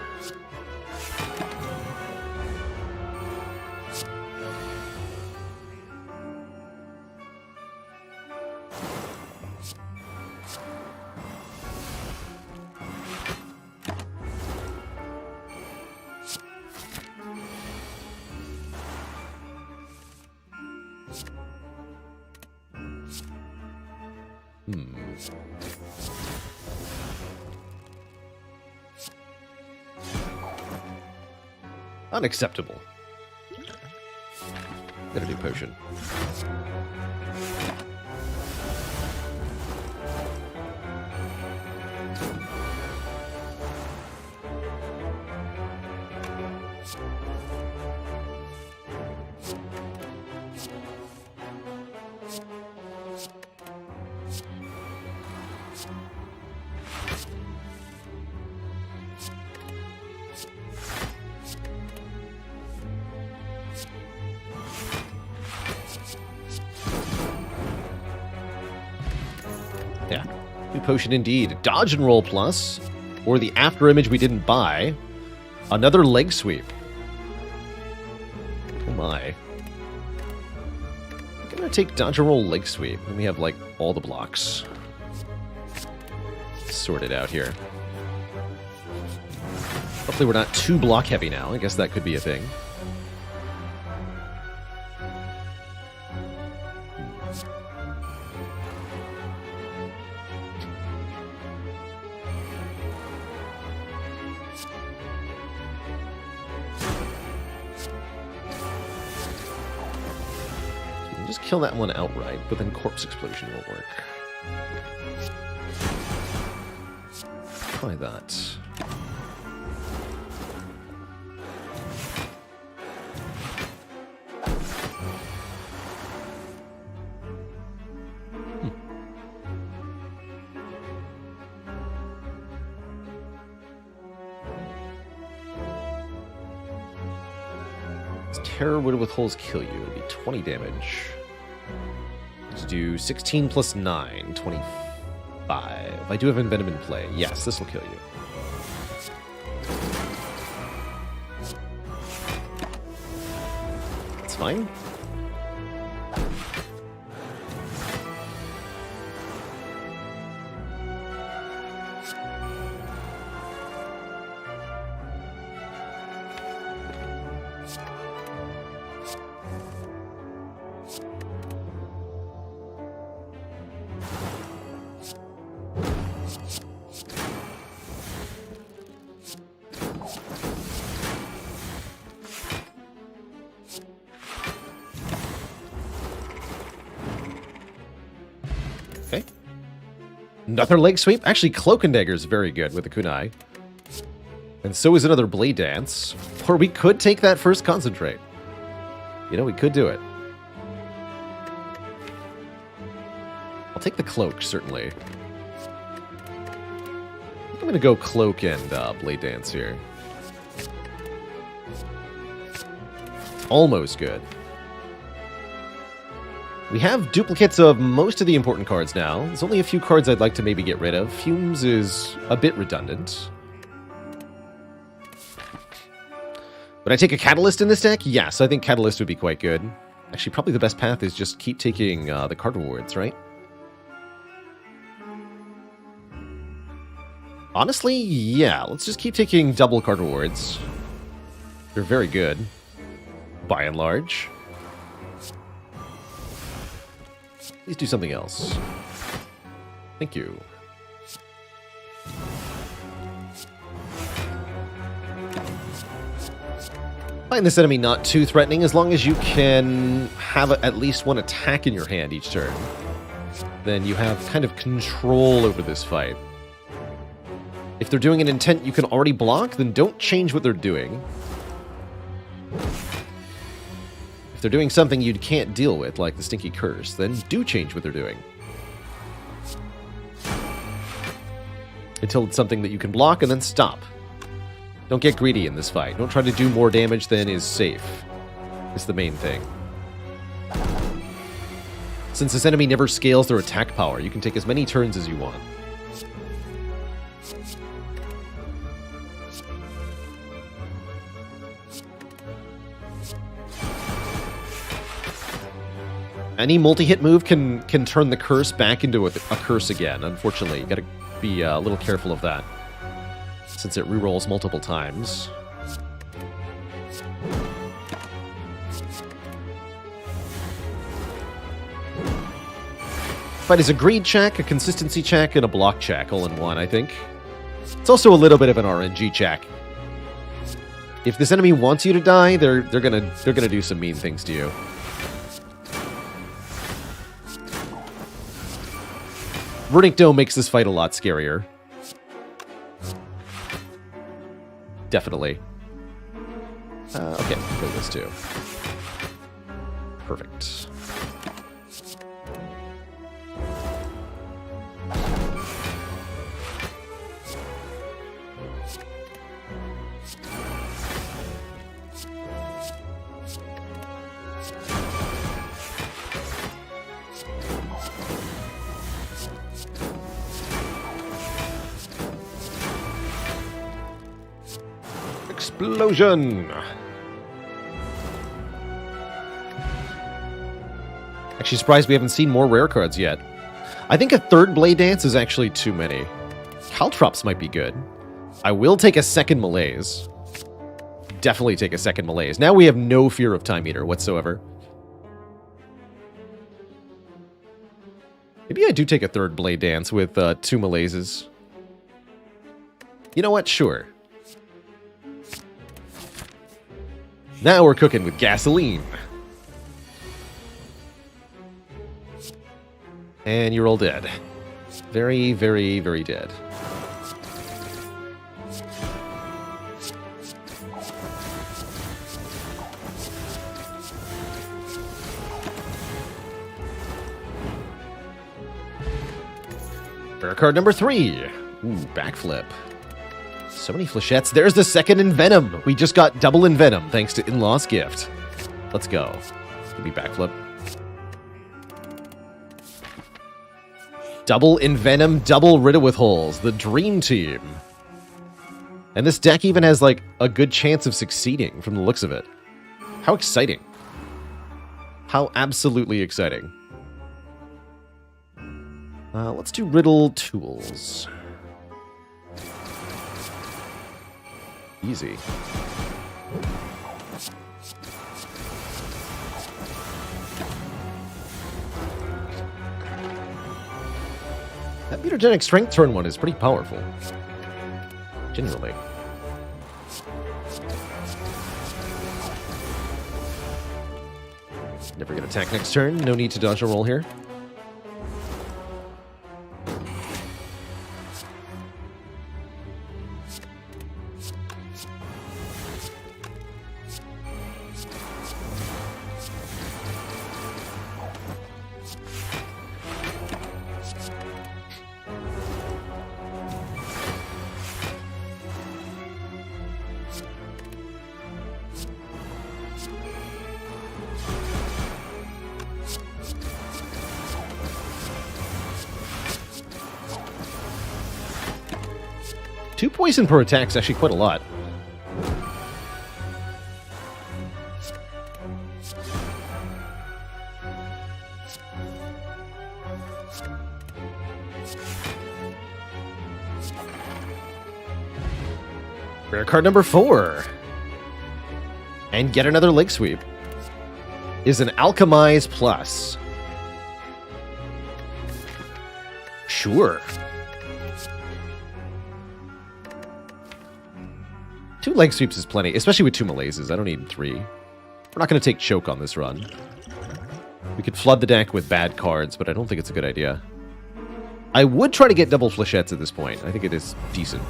Unacceptable. Got a new potion. Potion indeed. Dodge and roll plus, or the after image we didn't buy. Another leg sweep. Oh my. I'm gonna take dodge and roll leg sweep. And we have like all the blocks sorted out here. Hopefully we're not too block heavy now. I guess that could be a thing. Just kill that one outright, but then Corpse Explosion will work. Try that. Terror would withholds kill you. It'll be 20 damage. Let's do 16 plus 9, 25. I do have Envenom in play. Yes, this will kill you. That's fine. Okay. Another leg sweep. Actually, Cloak and Dagger is very good with the kunai. And so is another Blade Dance. Or we could take that first Concentrate. You know, we could do it. I'll take the Cloak, certainly. I'm going to go Cloak and Blade Dance here. Almost good. We have duplicates of most of the important cards now. There's only a few cards I'd like to maybe get rid of. Fumes is a bit redundant. Would I take a Catalyst in this deck? Yes, I think Catalyst would be quite good. Actually, probably the best path is just keep taking the card rewards, right? Honestly, yeah. Let's just keep taking double card rewards. They're very good, by and large. Please do something else. Thank you. Find this enemy not too threatening as long as you can have at least one attack in your hand each turn. Then you have kind of control over this fight. If they're doing an intent you can already block, then don't change what they're doing. If they're doing something you can't deal with, like the Stinky Curse, then do change what they're doing. Until it's something that you can block, and then stop. Don't get greedy in this fight. Don't try to do more damage than is safe. It's the main thing. Since this enemy never scales their attack power, you can take as many turns as you want. Any multi-hit move can turn the curse back into a curse again. Unfortunately, you gotta be a little careful of that, since it rerolls multiple times. Fight is a greed check, a consistency check, and a block check, all in one, I think. It's also a little bit of an RNG check. If this enemy wants you to die, they're gonna do some mean things to you. Verdict Dome makes this fight a lot scarier. Definitely. Okay, kill this too. Perfect. Explosion! Actually surprised we haven't seen more rare cards yet. I think a third Blade Dance is actually too many. Caltrops might be good. I will take a second malaise. Definitely take a second malaise. Now we have no fear of Time Eater whatsoever. Maybe I do take a third Blade Dance with 2 malaises. You know what? Sure. Now we're cooking with gasoline. And you're all dead. Very, very, very dead. Rare card number 3. Ooh, backflip. So many flechettes. There's the second Envenom. We just got double Envenom thanks to In-Law's Gift. Let's go. Give me backflip. Double Envenom, double Riddle with holes. The dream team. And this deck even has, like, a good chance of succeeding from the looks of it. How exciting. How absolutely exciting. Let's do Riddle Tools. Easy. That Mutagenic Strength turn 1 is pretty powerful. Genuinely. Never get attack next turn. No need to dodge a roll here. Two poison per attack is actually quite a lot. Rare card number 4. And get another Lake Sweep. Is an Alchemize Plus. Sure. 2 leg sweeps is plenty, especially with 2 malaises. I don't need 3. We're not going to take choke on this run. We could flood the deck with bad cards, but I don't think it's a good idea. I would try to get double flechettes at this point. I think it is decent.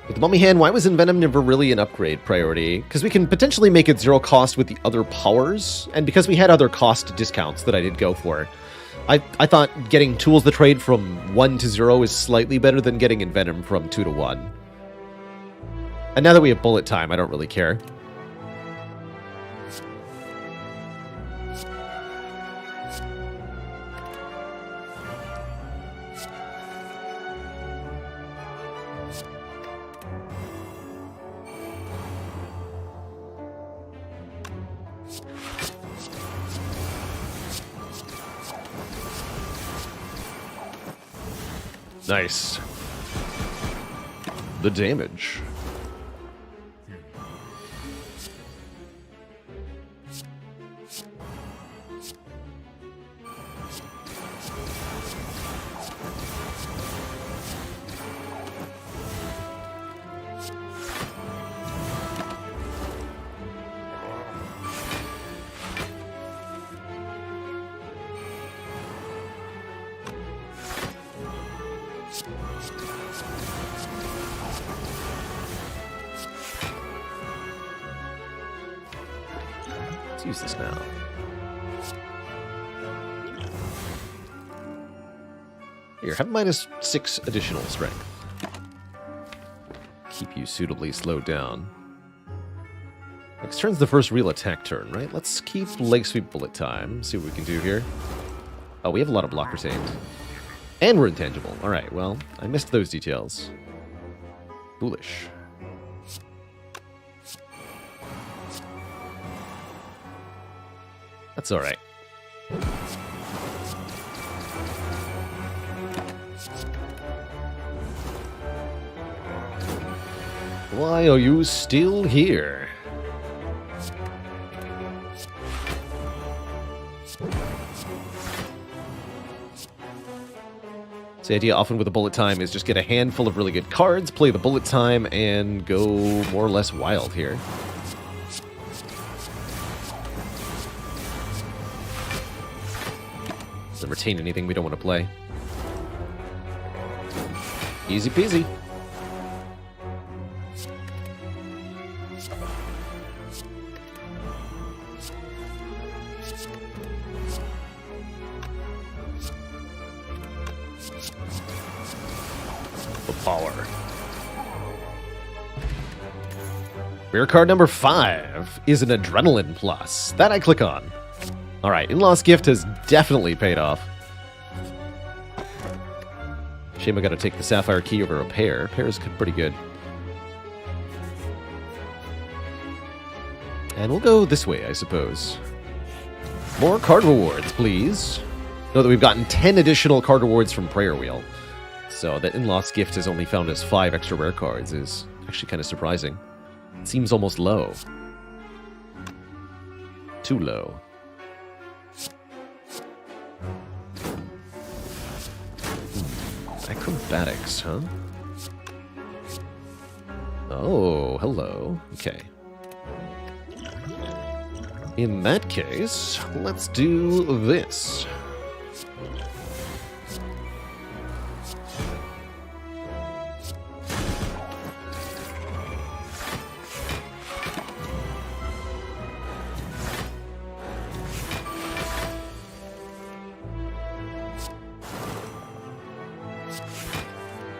With the Mummy Hand, why was Envenom never really an upgrade priority? Because we can potentially make it 0 cost with the other powers, and because we had other cost discounts that I did go for. I thought getting Tools the Trade from 1 to 0 is slightly better than getting Envenom from 2 to 1. And now that we have Bullet Time, I don't really care. Nice. The damage. Use this now. Here, have -6 additional strength. Keep you suitably slowed down. Next turn's the first real attack turn, right? Let's keep Leg Sweep Bullet Time. See what we can do here. Oh, we have a lot of block retained. And we're intangible. Alright, well, I missed those details. Foolish. That's alright. Why are you still here? So the idea often with a bullet time is just get a handful of really good cards, play the bullet time, and go more or less wild here. Doesn't retain anything we don't want to play. Easy peasy. Power. Rare card number 5 is an Adrenaline Plus. That I click on. Alright, In-Law's Gift has definitely paid off. Shame I gotta take the Sapphire Key over a pair. Pair is pretty good. And we'll go this way, I suppose. More card rewards, please. Know that we've gotten 10 additional card rewards from Prayer Wheel. So that In-Law's Gift has only found us 5 extra rare cards is actually kind of surprising. It seems almost low. Too low. Acrobatics, huh? Oh, hello. Okay. In that case, let's do this.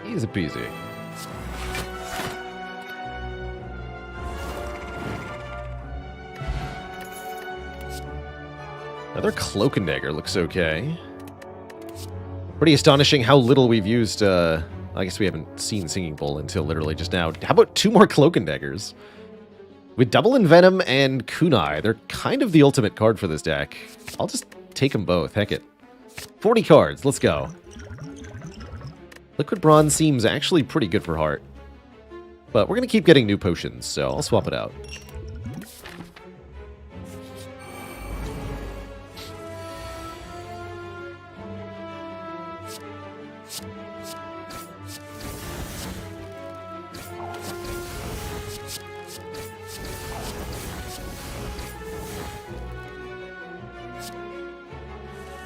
Easy peasy. Another Cloak and Dagger looks okay. Pretty astonishing how little we've used, I guess we haven't seen Singing Bowl until literally just now. How about 2 more Cloak and Daggers? With double Envenom and Kunai, they're kind of the ultimate card for this deck. I'll just take them both, heck it. 40 cards, let's go. Liquid Bronze seems actually pretty good for Heart. But we're going to keep getting new potions, so I'll swap it out.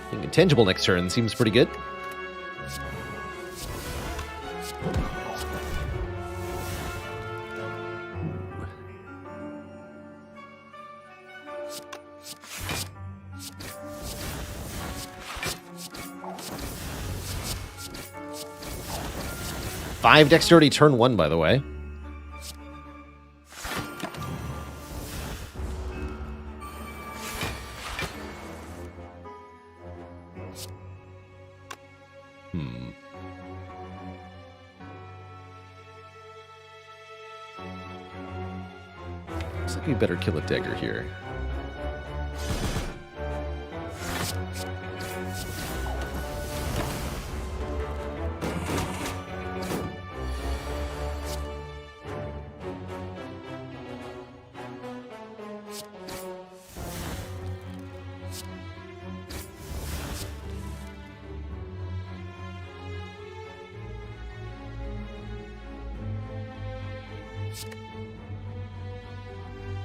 I think Intangible next turn seems pretty good. Five Dexterity turn 1, by the way. Looks like we better kill a dagger here.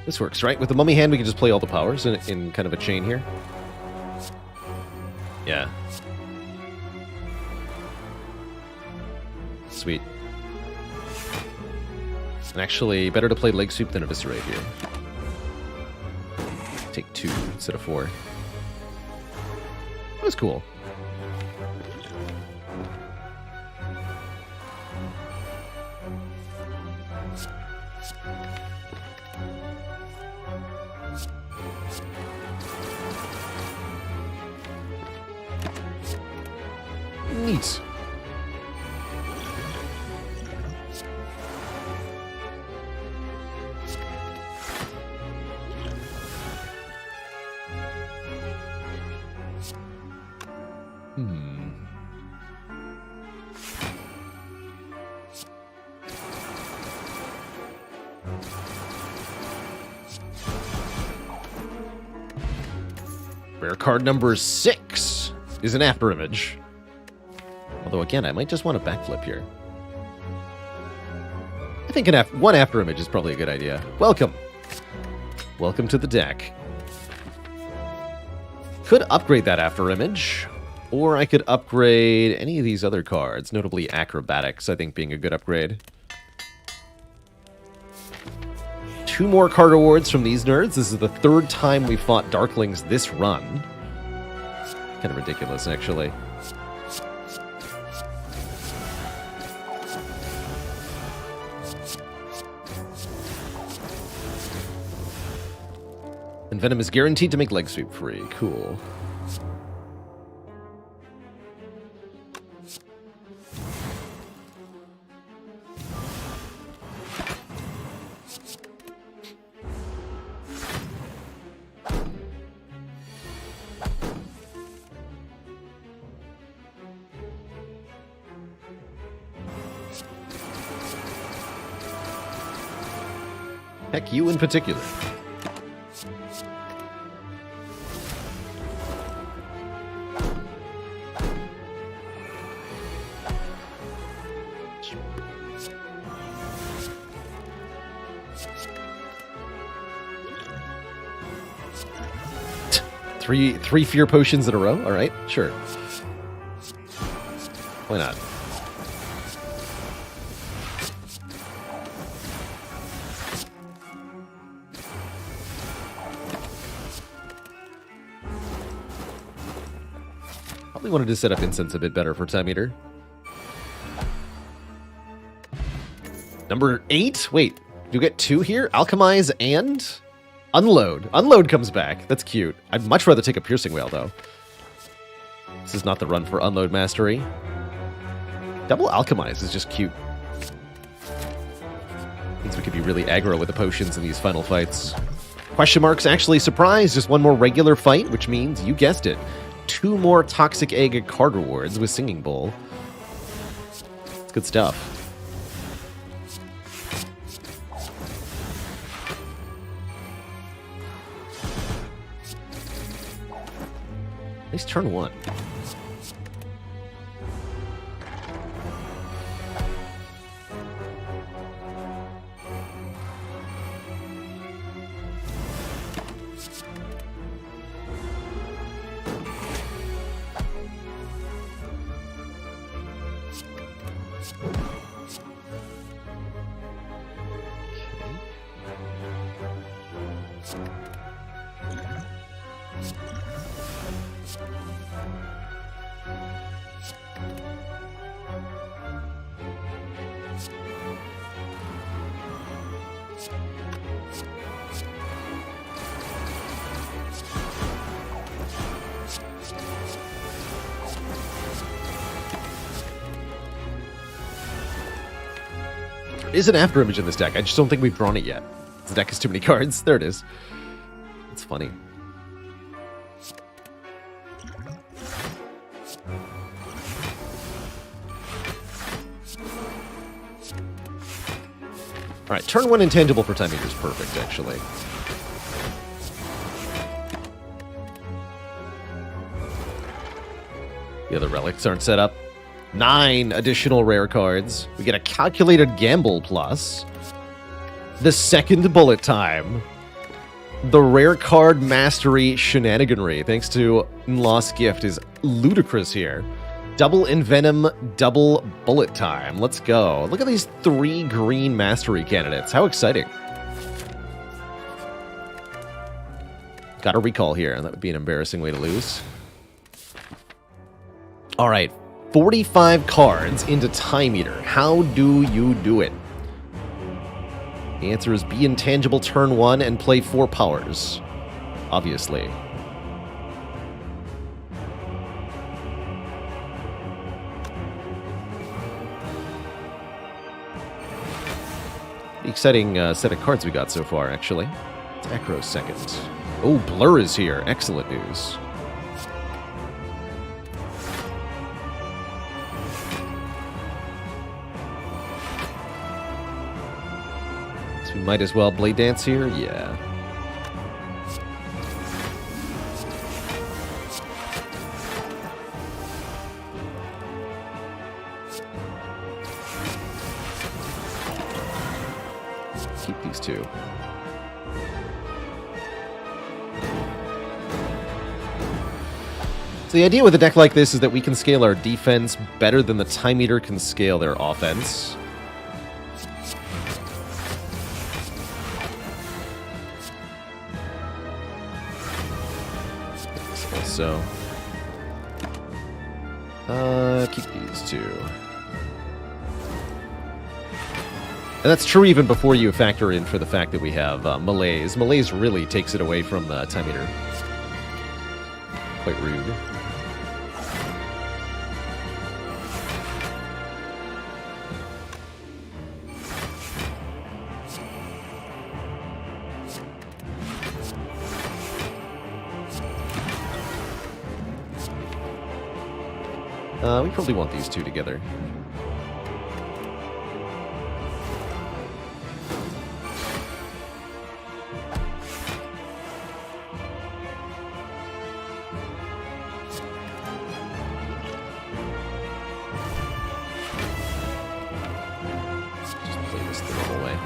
This works, right? With the Mummy Hand, we can just play all the powers in kind of a chain here. Yeah. Sweet. And actually, better to play Leg Sweep than Eviscerate here. Take 2 instead of 4. That was cool. Neat. Rare card number 6 is an after image. Although, again, I might just want a backflip here. I think one after image is probably a good idea. Welcome. Welcome to the deck. Could upgrade that after image, or I could upgrade any of these other cards, notably Acrobatics, I think being a good upgrade. 2 more card awards from these nerds. This is the 3rd time we fought Darklings this run. Kind of ridiculous, actually. Envenom is guaranteed to make leg sweep free. Cool. Heck, you in particular. Three fear potions in a row? Alright, sure. Why not? Probably wanted to set up incense a bit better for Time Eater. Number 8? Wait, you get 2 here? Alchemize and... Unload. Unload comes back. That's cute. I'd much rather take a Piercing Wail, though. This is not the run for Unload Mastery. Double Alchemize is just cute. Means we could be really aggro with the potions in these final fights. Question marks actually surprise. Just 1 more regular fight, which means, you guessed it, 2 more Toxic Egg card rewards with Singing Bowl. It's good stuff. Nice turn 1. Is an after image in this deck. I just don't think we've drawn it yet. This deck has too many cards. There it is. It's funny. Alright, turn 1 intangible for Time Eater is perfect, actually. The other relics aren't set up. 9 additional rare cards. We get a calculated gamble plus. The second bullet time. The rare card mastery shenaniganry, thanks to Lost Gift, is ludicrous here. Double Envenom, double bullet time. Let's go. Look at these 3 green mastery candidates. How exciting. Got a recall here. That would be an embarrassing way to lose. All right. 45 cards into Time Eater. How do you do it? The answer is be intangible turn 1 and play 4 powers. Obviously. Exciting set of cards we got so far, actually. It's Acro second. Oh, Blur is here. Excellent news. We might as well Blade Dance here, yeah. keep these two. So the idea with a deck like this is that we can scale our defense better than the Time Eater can scale their offense. Also, keep these two. And that's true even before you factor in for the fact that we have Malaise. Malaise really takes it away from the Time Eater. Quite rude. We probably want these two together. Just play this the normal way.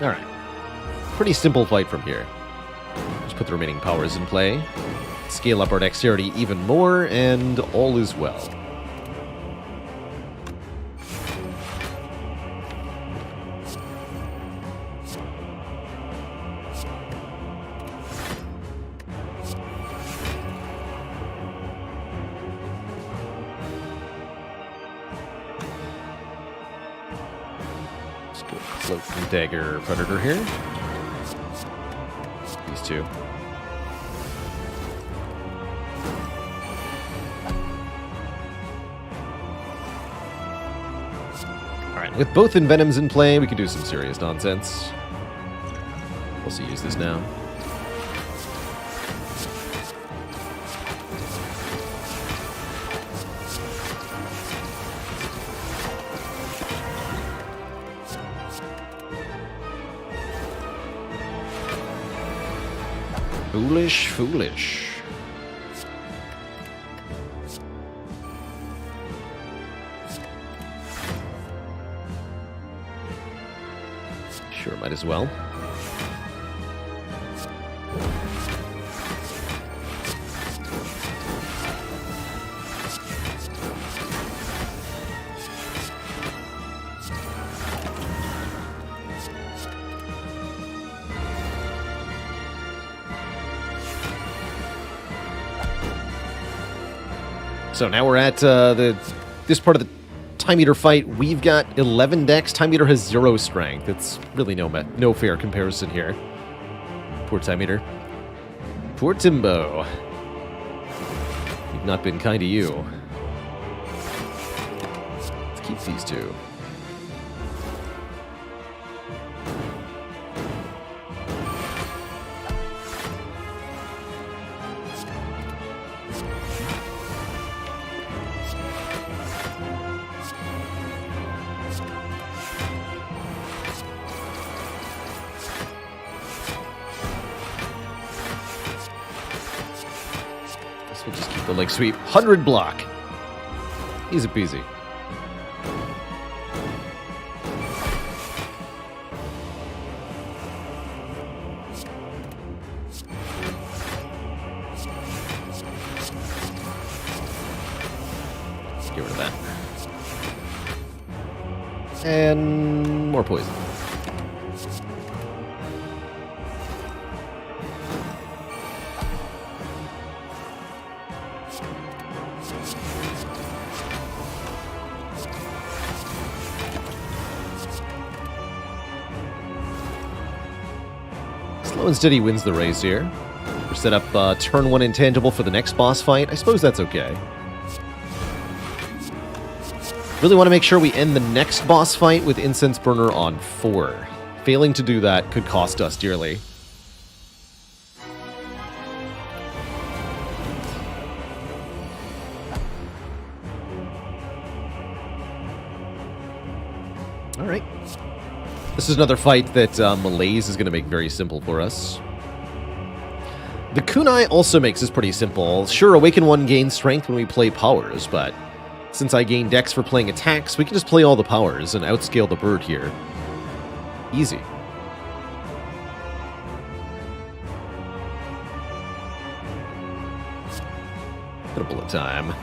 Alright. Pretty simple fight from here. Just put the remaining powers in play, scale up our dexterity even more, and all is well. Cloak and Dagger Predator here. These two. Alright, with both Envenoms in play, we can do some serious nonsense. We'll also use this now. Foolish, foolish. Sure, might as well. So now we're at this part of the Time Eater fight. We've got 11 dex. Time Eater has 0 strength. It's really no fair comparison here. Poor Time Eater. Poor Timbo. We've not been kind to you. Let's keep these two. We'll just keep the leg sweep. 100 block. Easy peasy. Let's get rid of that. And more poison. Slow and Steady wins the race here. We're set up turn 1 intangible for the next boss fight. I suppose that's okay. Really want to make sure we end the next boss fight with Incense Burner on 4. Failing to do that could cost us dearly. Alright. This is another fight that Malaise is going to make very simple for us. The kunai also makes this pretty simple. Sure, Awaken 1 gains strength when we play powers, but since I gain dex for playing attacks, we can just play all the powers and outscale the bird here. Easy. Got a bullet time.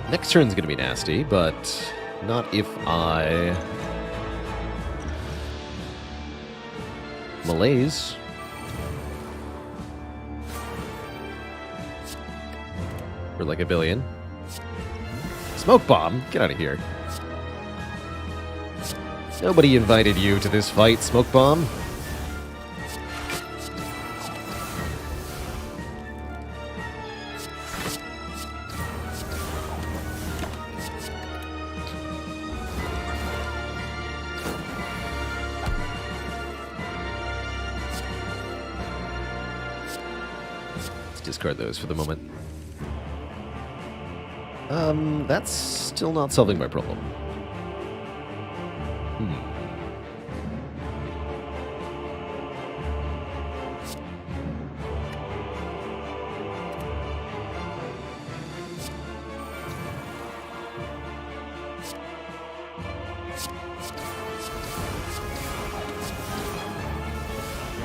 Next turn's gonna be nasty, but not if I malaise. For like a billion. Smoke bomb? Get out of here. Nobody invited you to this fight, Smoke bomb. Discard those for the moment. That's still not solving my problem.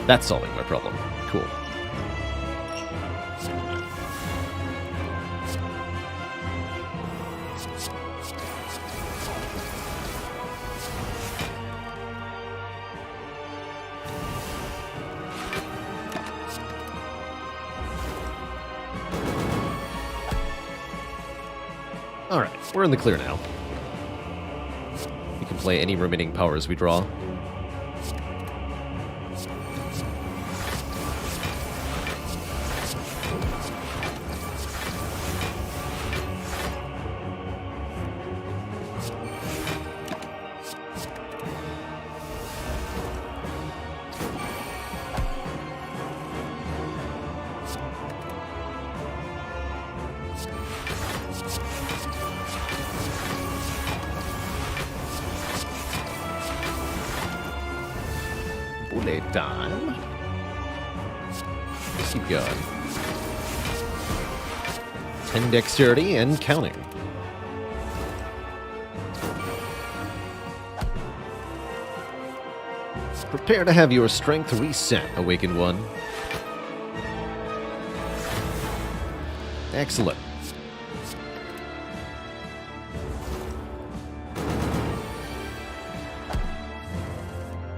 That's solving my problem. Cool. Alright, we're in the clear now. We can play any remaining powers we draw. Bullet time. Let's keep going. 10 dexterity and counting. Prepare to have your strength reset, Awakened One. Excellent.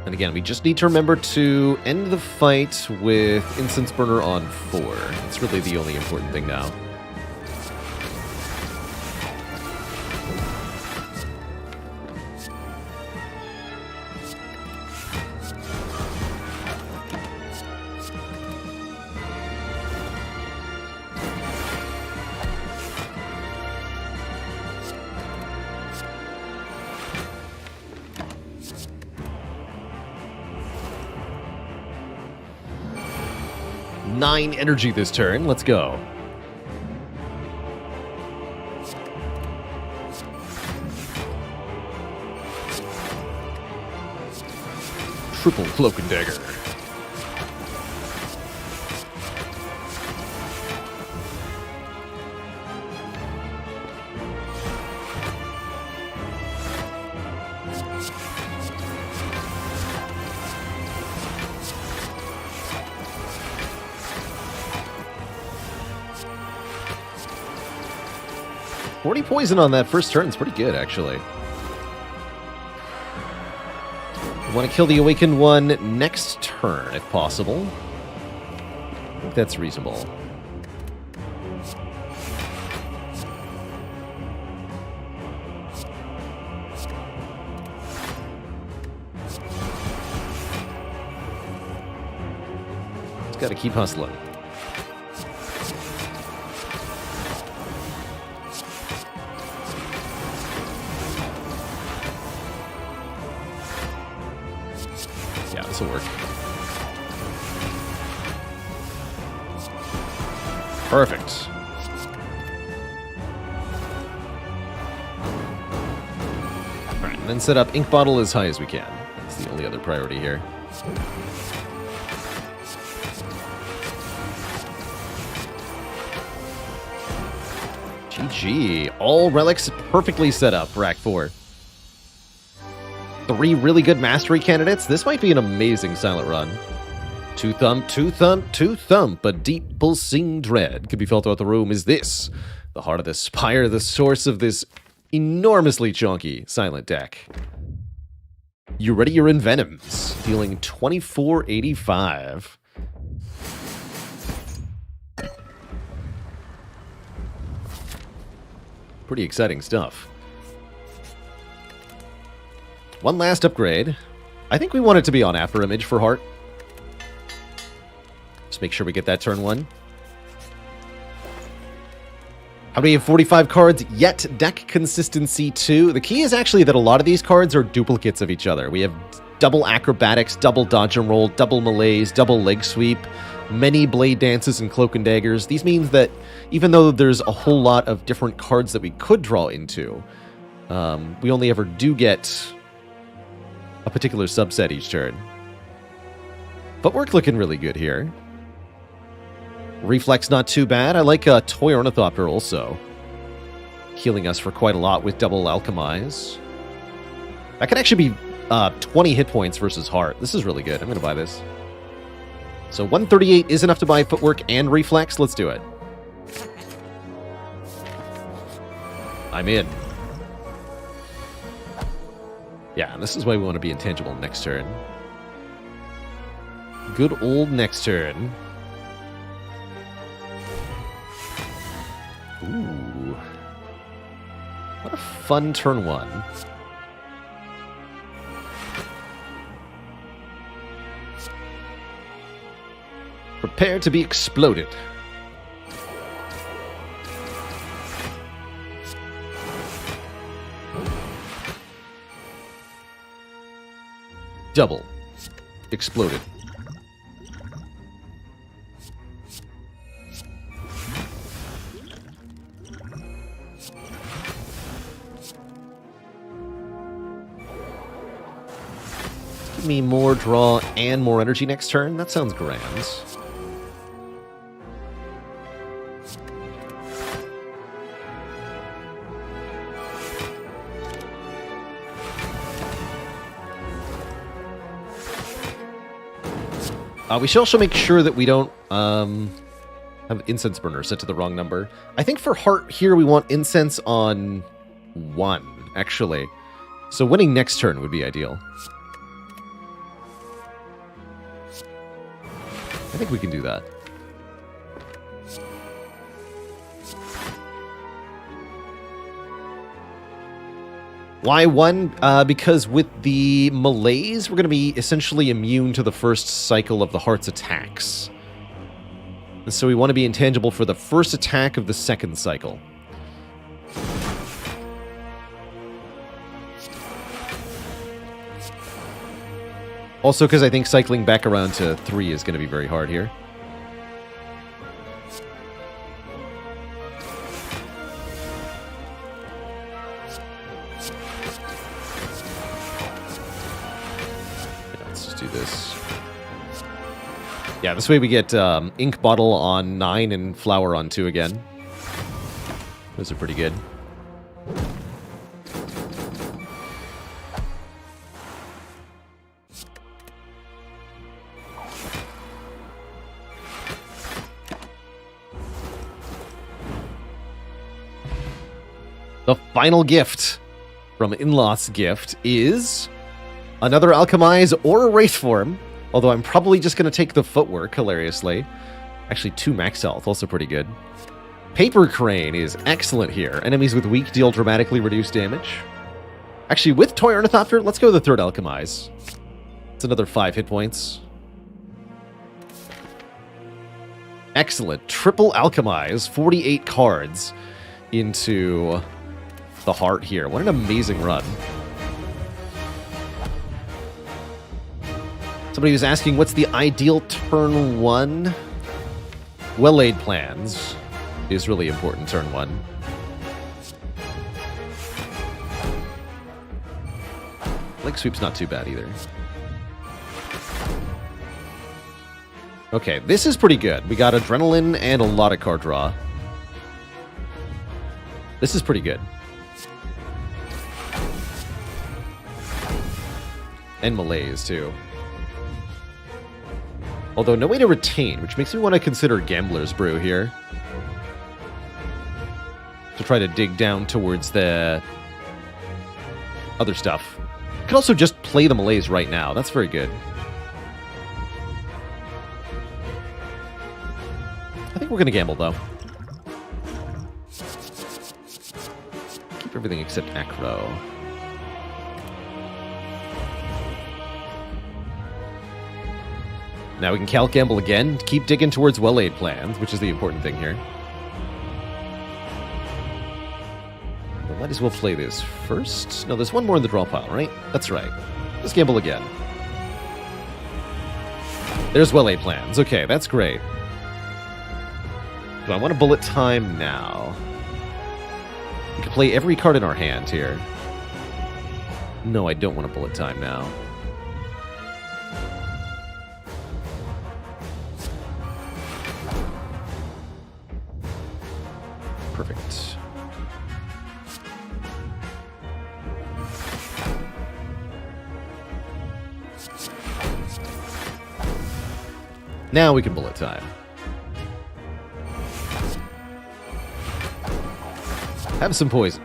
And again, we just need to remember to end the fight with Incense Burner on 4. It's really the only important thing now. Nine energy this turn. Let's go. Triple Cloak and Dagger. Poison on that first turn is pretty good, actually. I want to kill the Awakened One next turn, if possible. I think that's reasonable. Just gotta keep hustling. Yeah, this will work. Perfect. Alright, and then set up ink bottle as high as we can. That's the only other priority here. GG. All relics perfectly set up for Act 4. 3 really good mastery candidates. This might be an amazing silent run. Two thump, two thump, two thump. A deep pulsing dread could be felt throughout the room. Is this the heart of the spire, the source of this enormously chunky silent deck? You ready your Envenoms? Dealing 2485. Pretty exciting stuff. One last upgrade. I think we want it to be on After Image for Heart. Just make sure we get that turn 1. How many have 45 cards? Yet deck consistency 2. The key is actually that a lot of these cards are duplicates of each other. We have double acrobatics, double dodge and roll, double melees, double leg sweep, many blade dances and cloak and daggers. These means that even though there's a whole lot of different cards that we could draw into, we only ever do get a particular subset each turn. Footwork looking really good here. Reflex not too bad. I like Toy Ornithopter also. Healing us for quite a lot with double Alchemize. That could actually be 20 hit points versus Heart. This is really good. I'm going to buy this. So 138 is enough to buy Footwork and Reflex. Let's do it. I'm in. Yeah, this is why we want to be intangible next turn. Good old next turn. Ooh. What a fun turn 1. Prepare to be exploded. Double. Exploded. Give me more draw and more energy next turn. That sounds grand. We should also make sure that we don't have Incense Burner set to the wrong number. I think for Heart here we want Incense on 1, actually. So winning next turn would be ideal. I think we can do that. Why 1? Because with the melees, we're going to be essentially immune to the first cycle of the Heart's attacks. And so we want to be intangible for the first attack of the second cycle. Also because I think cycling back around to 3 is going to be very hard here. Yeah, this way we get Ink Bottle on 9 and Flower on 2 again. Those are pretty good. The final gift from In-Loss Gift is another Alchemize or a Wraith form. Although I'm probably just going to take the Footwork, hilariously. Actually, 2 max health, also pretty good. Paper Crane is excellent here. Enemies with weak deal dramatically reduced damage. Actually, with Toy Ornithopter, let's go with the 3rd Alchemize. It's another 5 hit points. Excellent. Triple Alchemize, 48 cards into the Heart here. What an amazing run. Somebody was asking, what's the ideal turn 1? Well-laid plans. is really important turn 1. Leg sweep's not too bad either. Okay, this is pretty good. We got Adrenaline and a lot of card draw. This is pretty good. And Malaise, too. Although, no way to retain, which makes me want to consider Gambler's Brew here. To try to dig down towards the other stuff. You could also just play the Malaise right now. That's very good. I think we're going to gamble, though. Keep everything except Acro. Now we can Calc Gamble again, keep digging towards well-laid plans, which is the important thing here. But might as well play this first. No, there's one more in the draw pile, right? That's right. Let's gamble again. There's well-laid plans. Okay, that's great. Do I want to bullet time now? We can play every card in our hand here. No, I don't want to bullet time now. Perfect. Now we can bullet time. Have some poison.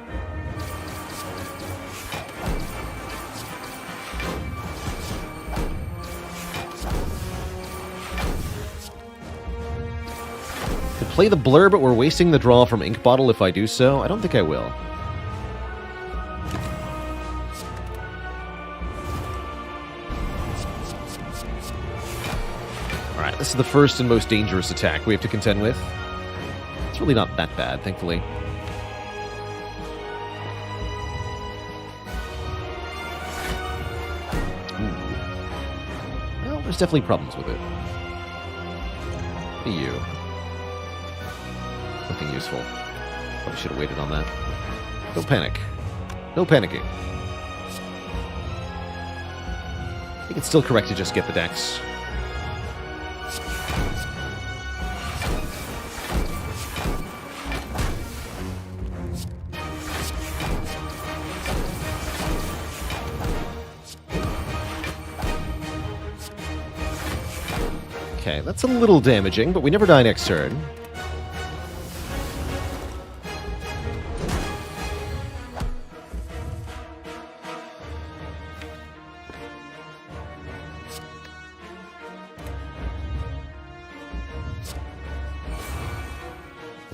Could play the Blur, but we're wasting the draw from Ink Bottle if I do so. I don't think I will. Alright, this is the first and most dangerous attack we have to contend with. It's really not that bad, thankfully. There's definitely problems with it. You. Nothing useful. Probably should have waited on that. Don't panic. No panicking. I think it's still correct to just get the decks. Okay, that's a little damaging, but we never die next turn.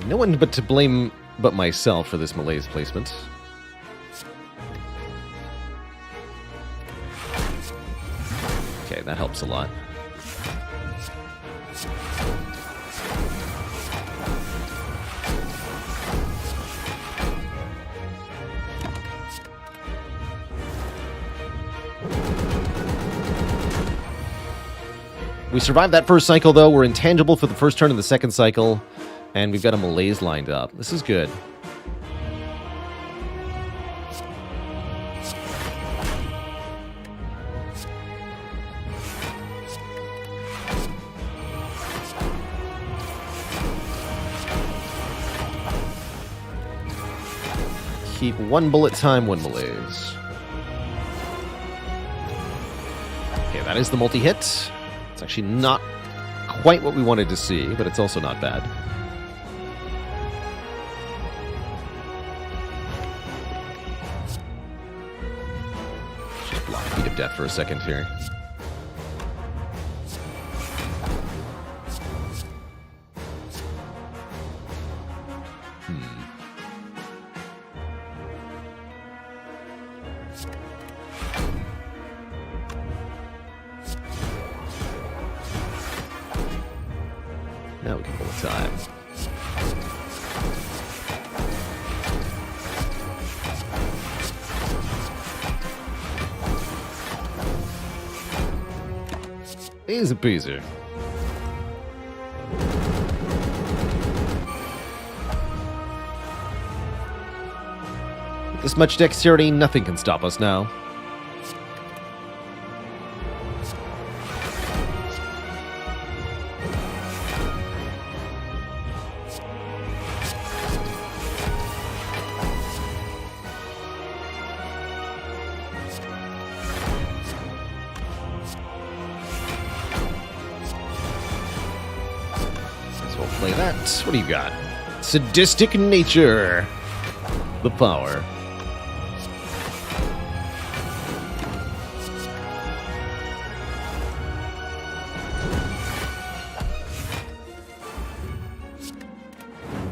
No one but to blame but myself for this Malaise placement. Okay, that helps a lot. We survived that first cycle, though. We're intangible for the first turn in the second cycle, and we've got a Malaise lined up. This is good. Keep one bullet time, one Malaise. Okay, that is the multi-hit. It's actually not quite what we wanted to see, but it's also not bad. Just block Beat of Death for a second here. Now we can pull the time. Easy peasy. This much dexterity, nothing can stop us now. Play that. What do you got? Sadistic nature. The power.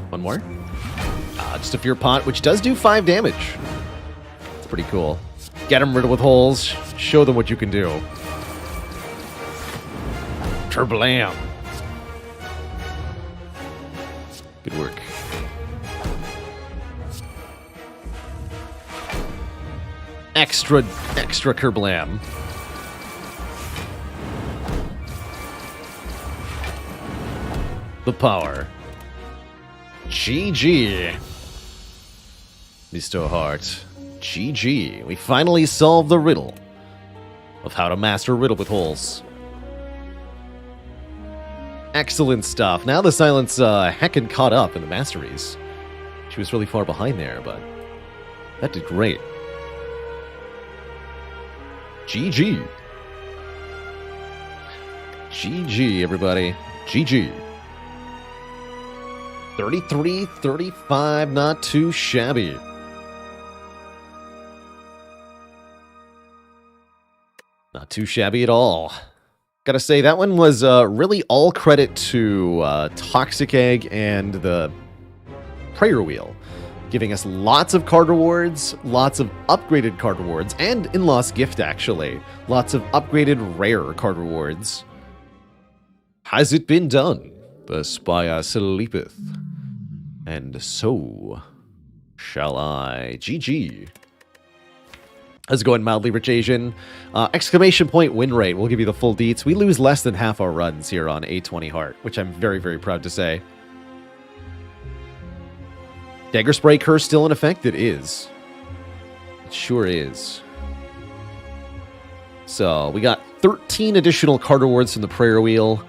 One more. Just a fear pot, which does do 5 damage. It's pretty cool. Get them riddled with holes. Show them what you can do. Turblam. Good work. Extra kerblam. The power. GG. Misto Heart. GG. We finally solved the riddle of how to master Riddle with holes. Excellent stuff. Now the Silence heckin' caught up in the masteries. She was really far behind there, but that did great. GG. GG, everybody. GG. 33-35, not too shabby. Not too shabby at all. Gotta say, that one was really all credit to Toxic Egg and the Prayer Wheel, giving us lots of card rewards, lots of upgraded card rewards, and in Lost Gift, actually. Lots of upgraded rare card rewards. Has it been done? The spire sleepeth, and so shall I. GG. How's it going, Mildly Rich Asian? Exclamation point win rate. We'll give you the full deets. We lose less than half our runs here on A20 Heart, which I'm very, very proud to say. Dagger Spray Curse still in effect? It is. It sure is. So, we got 13 additional card rewards from the Prayer Wheel,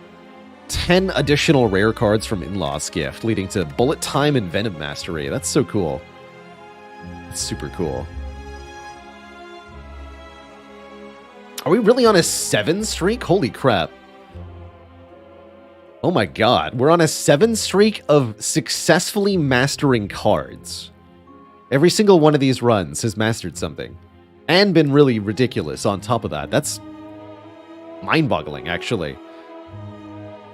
10 additional rare cards from In-Law's Gift, leading to Bullet Time and Envenom Mastery. That's so cool. That's super cool. Are we really on a 7 streak? Holy crap. Oh my god. We're on a 7 streak of successfully mastering cards. Every single one of these runs has mastered something. And been really ridiculous on top of that. That's mind-boggling, actually.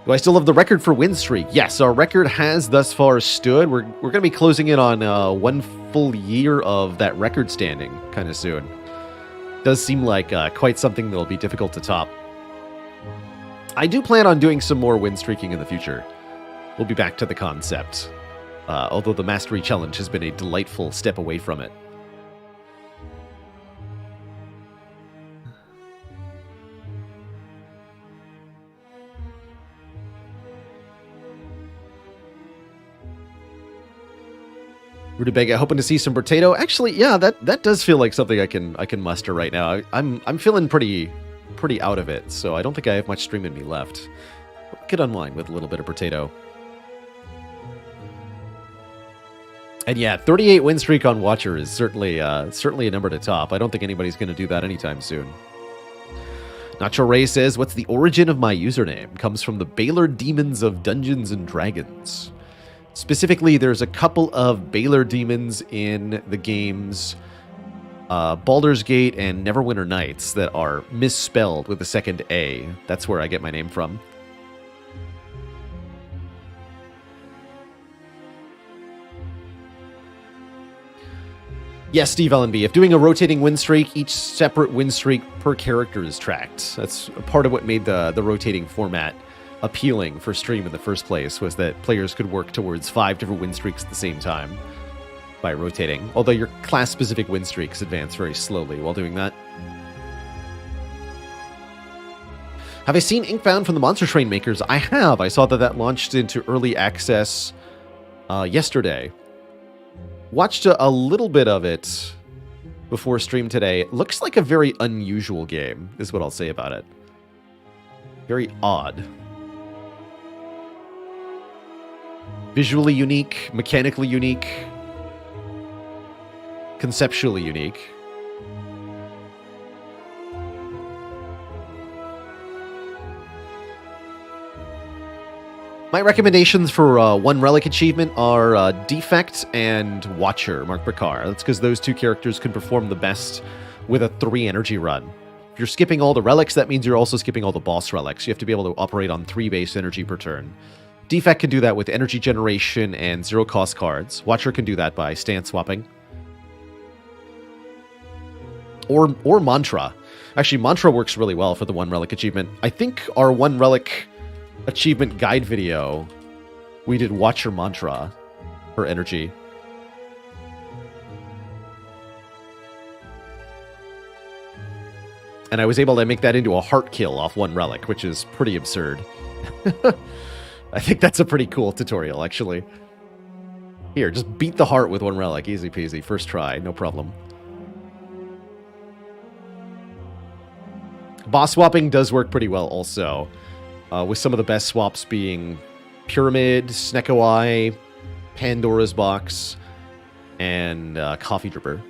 Do I still have the record for win streak? Yes, our record has thus far stood. We're going to be closing in on 1 full year of that record standing kind of soon. Does seem like quite something that'll be difficult to top. I do plan on doing some more win streaking in the future. We'll be back to the concept. Although the Mastery Challenge has been a delightful step away from it. Rutabaga, hoping to see some potato. Actually, yeah, that does feel like something I can muster right now. I'm feeling pretty out of it, so I don't think I have much stream in me left. I could unwind with a little bit of potato. And yeah, 38 win streak on Watcher is certainly a number to top. I don't think anybody's going to do that anytime soon. Nacho Ray says, "What's the origin of my username? Comes from the Baylor Demons of Dungeons and Dragons." Specifically, there's a couple of Baylor demons in the games Baldur's Gate and Neverwinter Nights that are misspelled with the second A. That's where I get my name from. Yes, Steve Allenby, if doing a rotating win streak, each separate win streak per character is tracked. That's part of what made the rotating format appealing for stream in the first place, was that players could work towards 5 different win streaks at the same time by rotating, although your class-specific win streaks advance very slowly while doing that. Have I seen Inkbound from the Monster Train makers? I have. I saw that launched into early access yesterday. Watched a little bit of it before stream today. It looks like a very unusual game, is what I'll say about it. Very odd. Visually unique, mechanically unique, conceptually unique. My recommendations for one relic achievement are Defect and Watcher, Mark Bricard. That's because those two characters can perform the best with a 3 energy run. If you're skipping all the relics, that means you're also skipping all the boss relics. You have to be able to operate on 3 base energy per turn. Defect can do that with energy generation and 0 cost cards. Watcher can do that by stance swapping. Or Mantra. Actually, Mantra works really well for the one relic achievement. I think our one relic achievement guide video, we did Watcher Mantra for energy. And I was able to make that into a heart kill off one relic, which is pretty absurd. I think that's a pretty cool tutorial, actually. Here, just beat the heart with one relic. Easy peasy. First try. No problem. Boss swapping does work pretty well also. With some of the best swaps being Pyramid, Snecko Eye, Pandora's Box, and Coffee Dripper.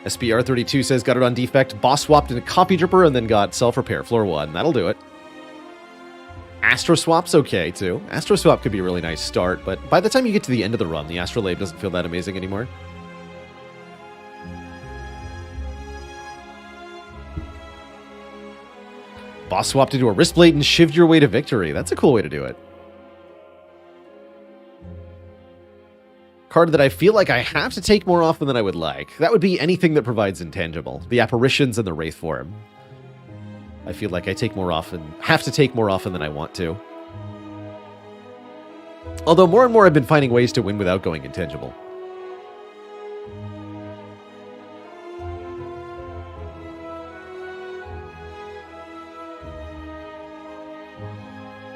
SBR32 says, got it on Defect, boss swapped into Coffee Dripper, and then got Self-Repair, floor 1. That'll do it. Astro Swap's okay, too. Astro Swap could be a really nice start, but by the time you get to the end of the run, the Astrolabe doesn't feel that amazing anymore. Boss swapped into a Wristblade and shivved your way to victory. That's a cool way to do it. Card that I feel like I have to take more often than I would like. That would be anything that provides intangible. The Apparitions and the Wraith form. I feel like I have to take more often than I want to. Although more and more I've been finding ways to win without going intangible.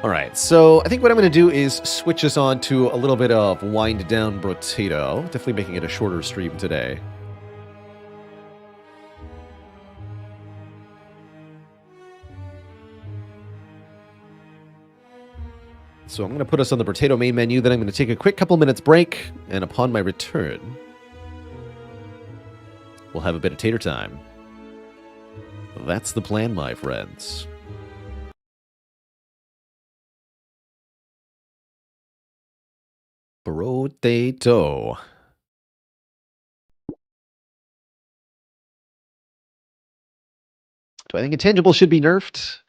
Alright, so I think what I'm going to do is switch us on to a little bit of Wind Down Potato. Definitely making it a shorter stream today. So I'm going to put us on the Potato main menu, then I'm going to take a quick couple minutes break, and upon my return, we'll have a bit of tater time. That's the plan, my friends. Potato. Do I think intangible should be nerfed?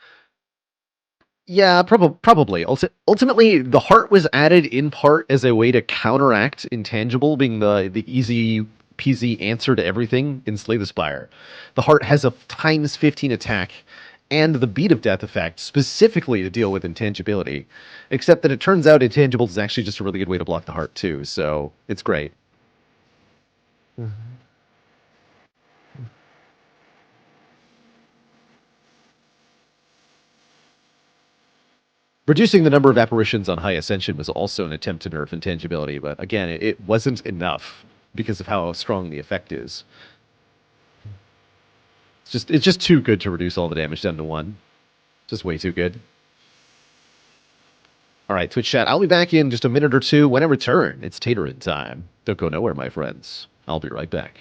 Yeah, probably. Ultimately, the heart was added in part as a way to counteract intangible being the easy peasy answer to everything in Slay the Spire. The heart has a times 15 attack and the Beat of Death effect specifically to deal with intangibility. Except that it turns out intangible is actually just a really good way to block the heart too, so it's great. Reducing the number of apparitions on High Ascension was also an attempt to nerf intangibility, but again, it wasn't enough because of how strong the effect is. It's just too good to reduce all the damage down to 1. Just way too good. Alright, Twitch chat, I'll be back in just a minute or two. When I return, it's tatering time. Don't go nowhere, my friends. I'll be right back.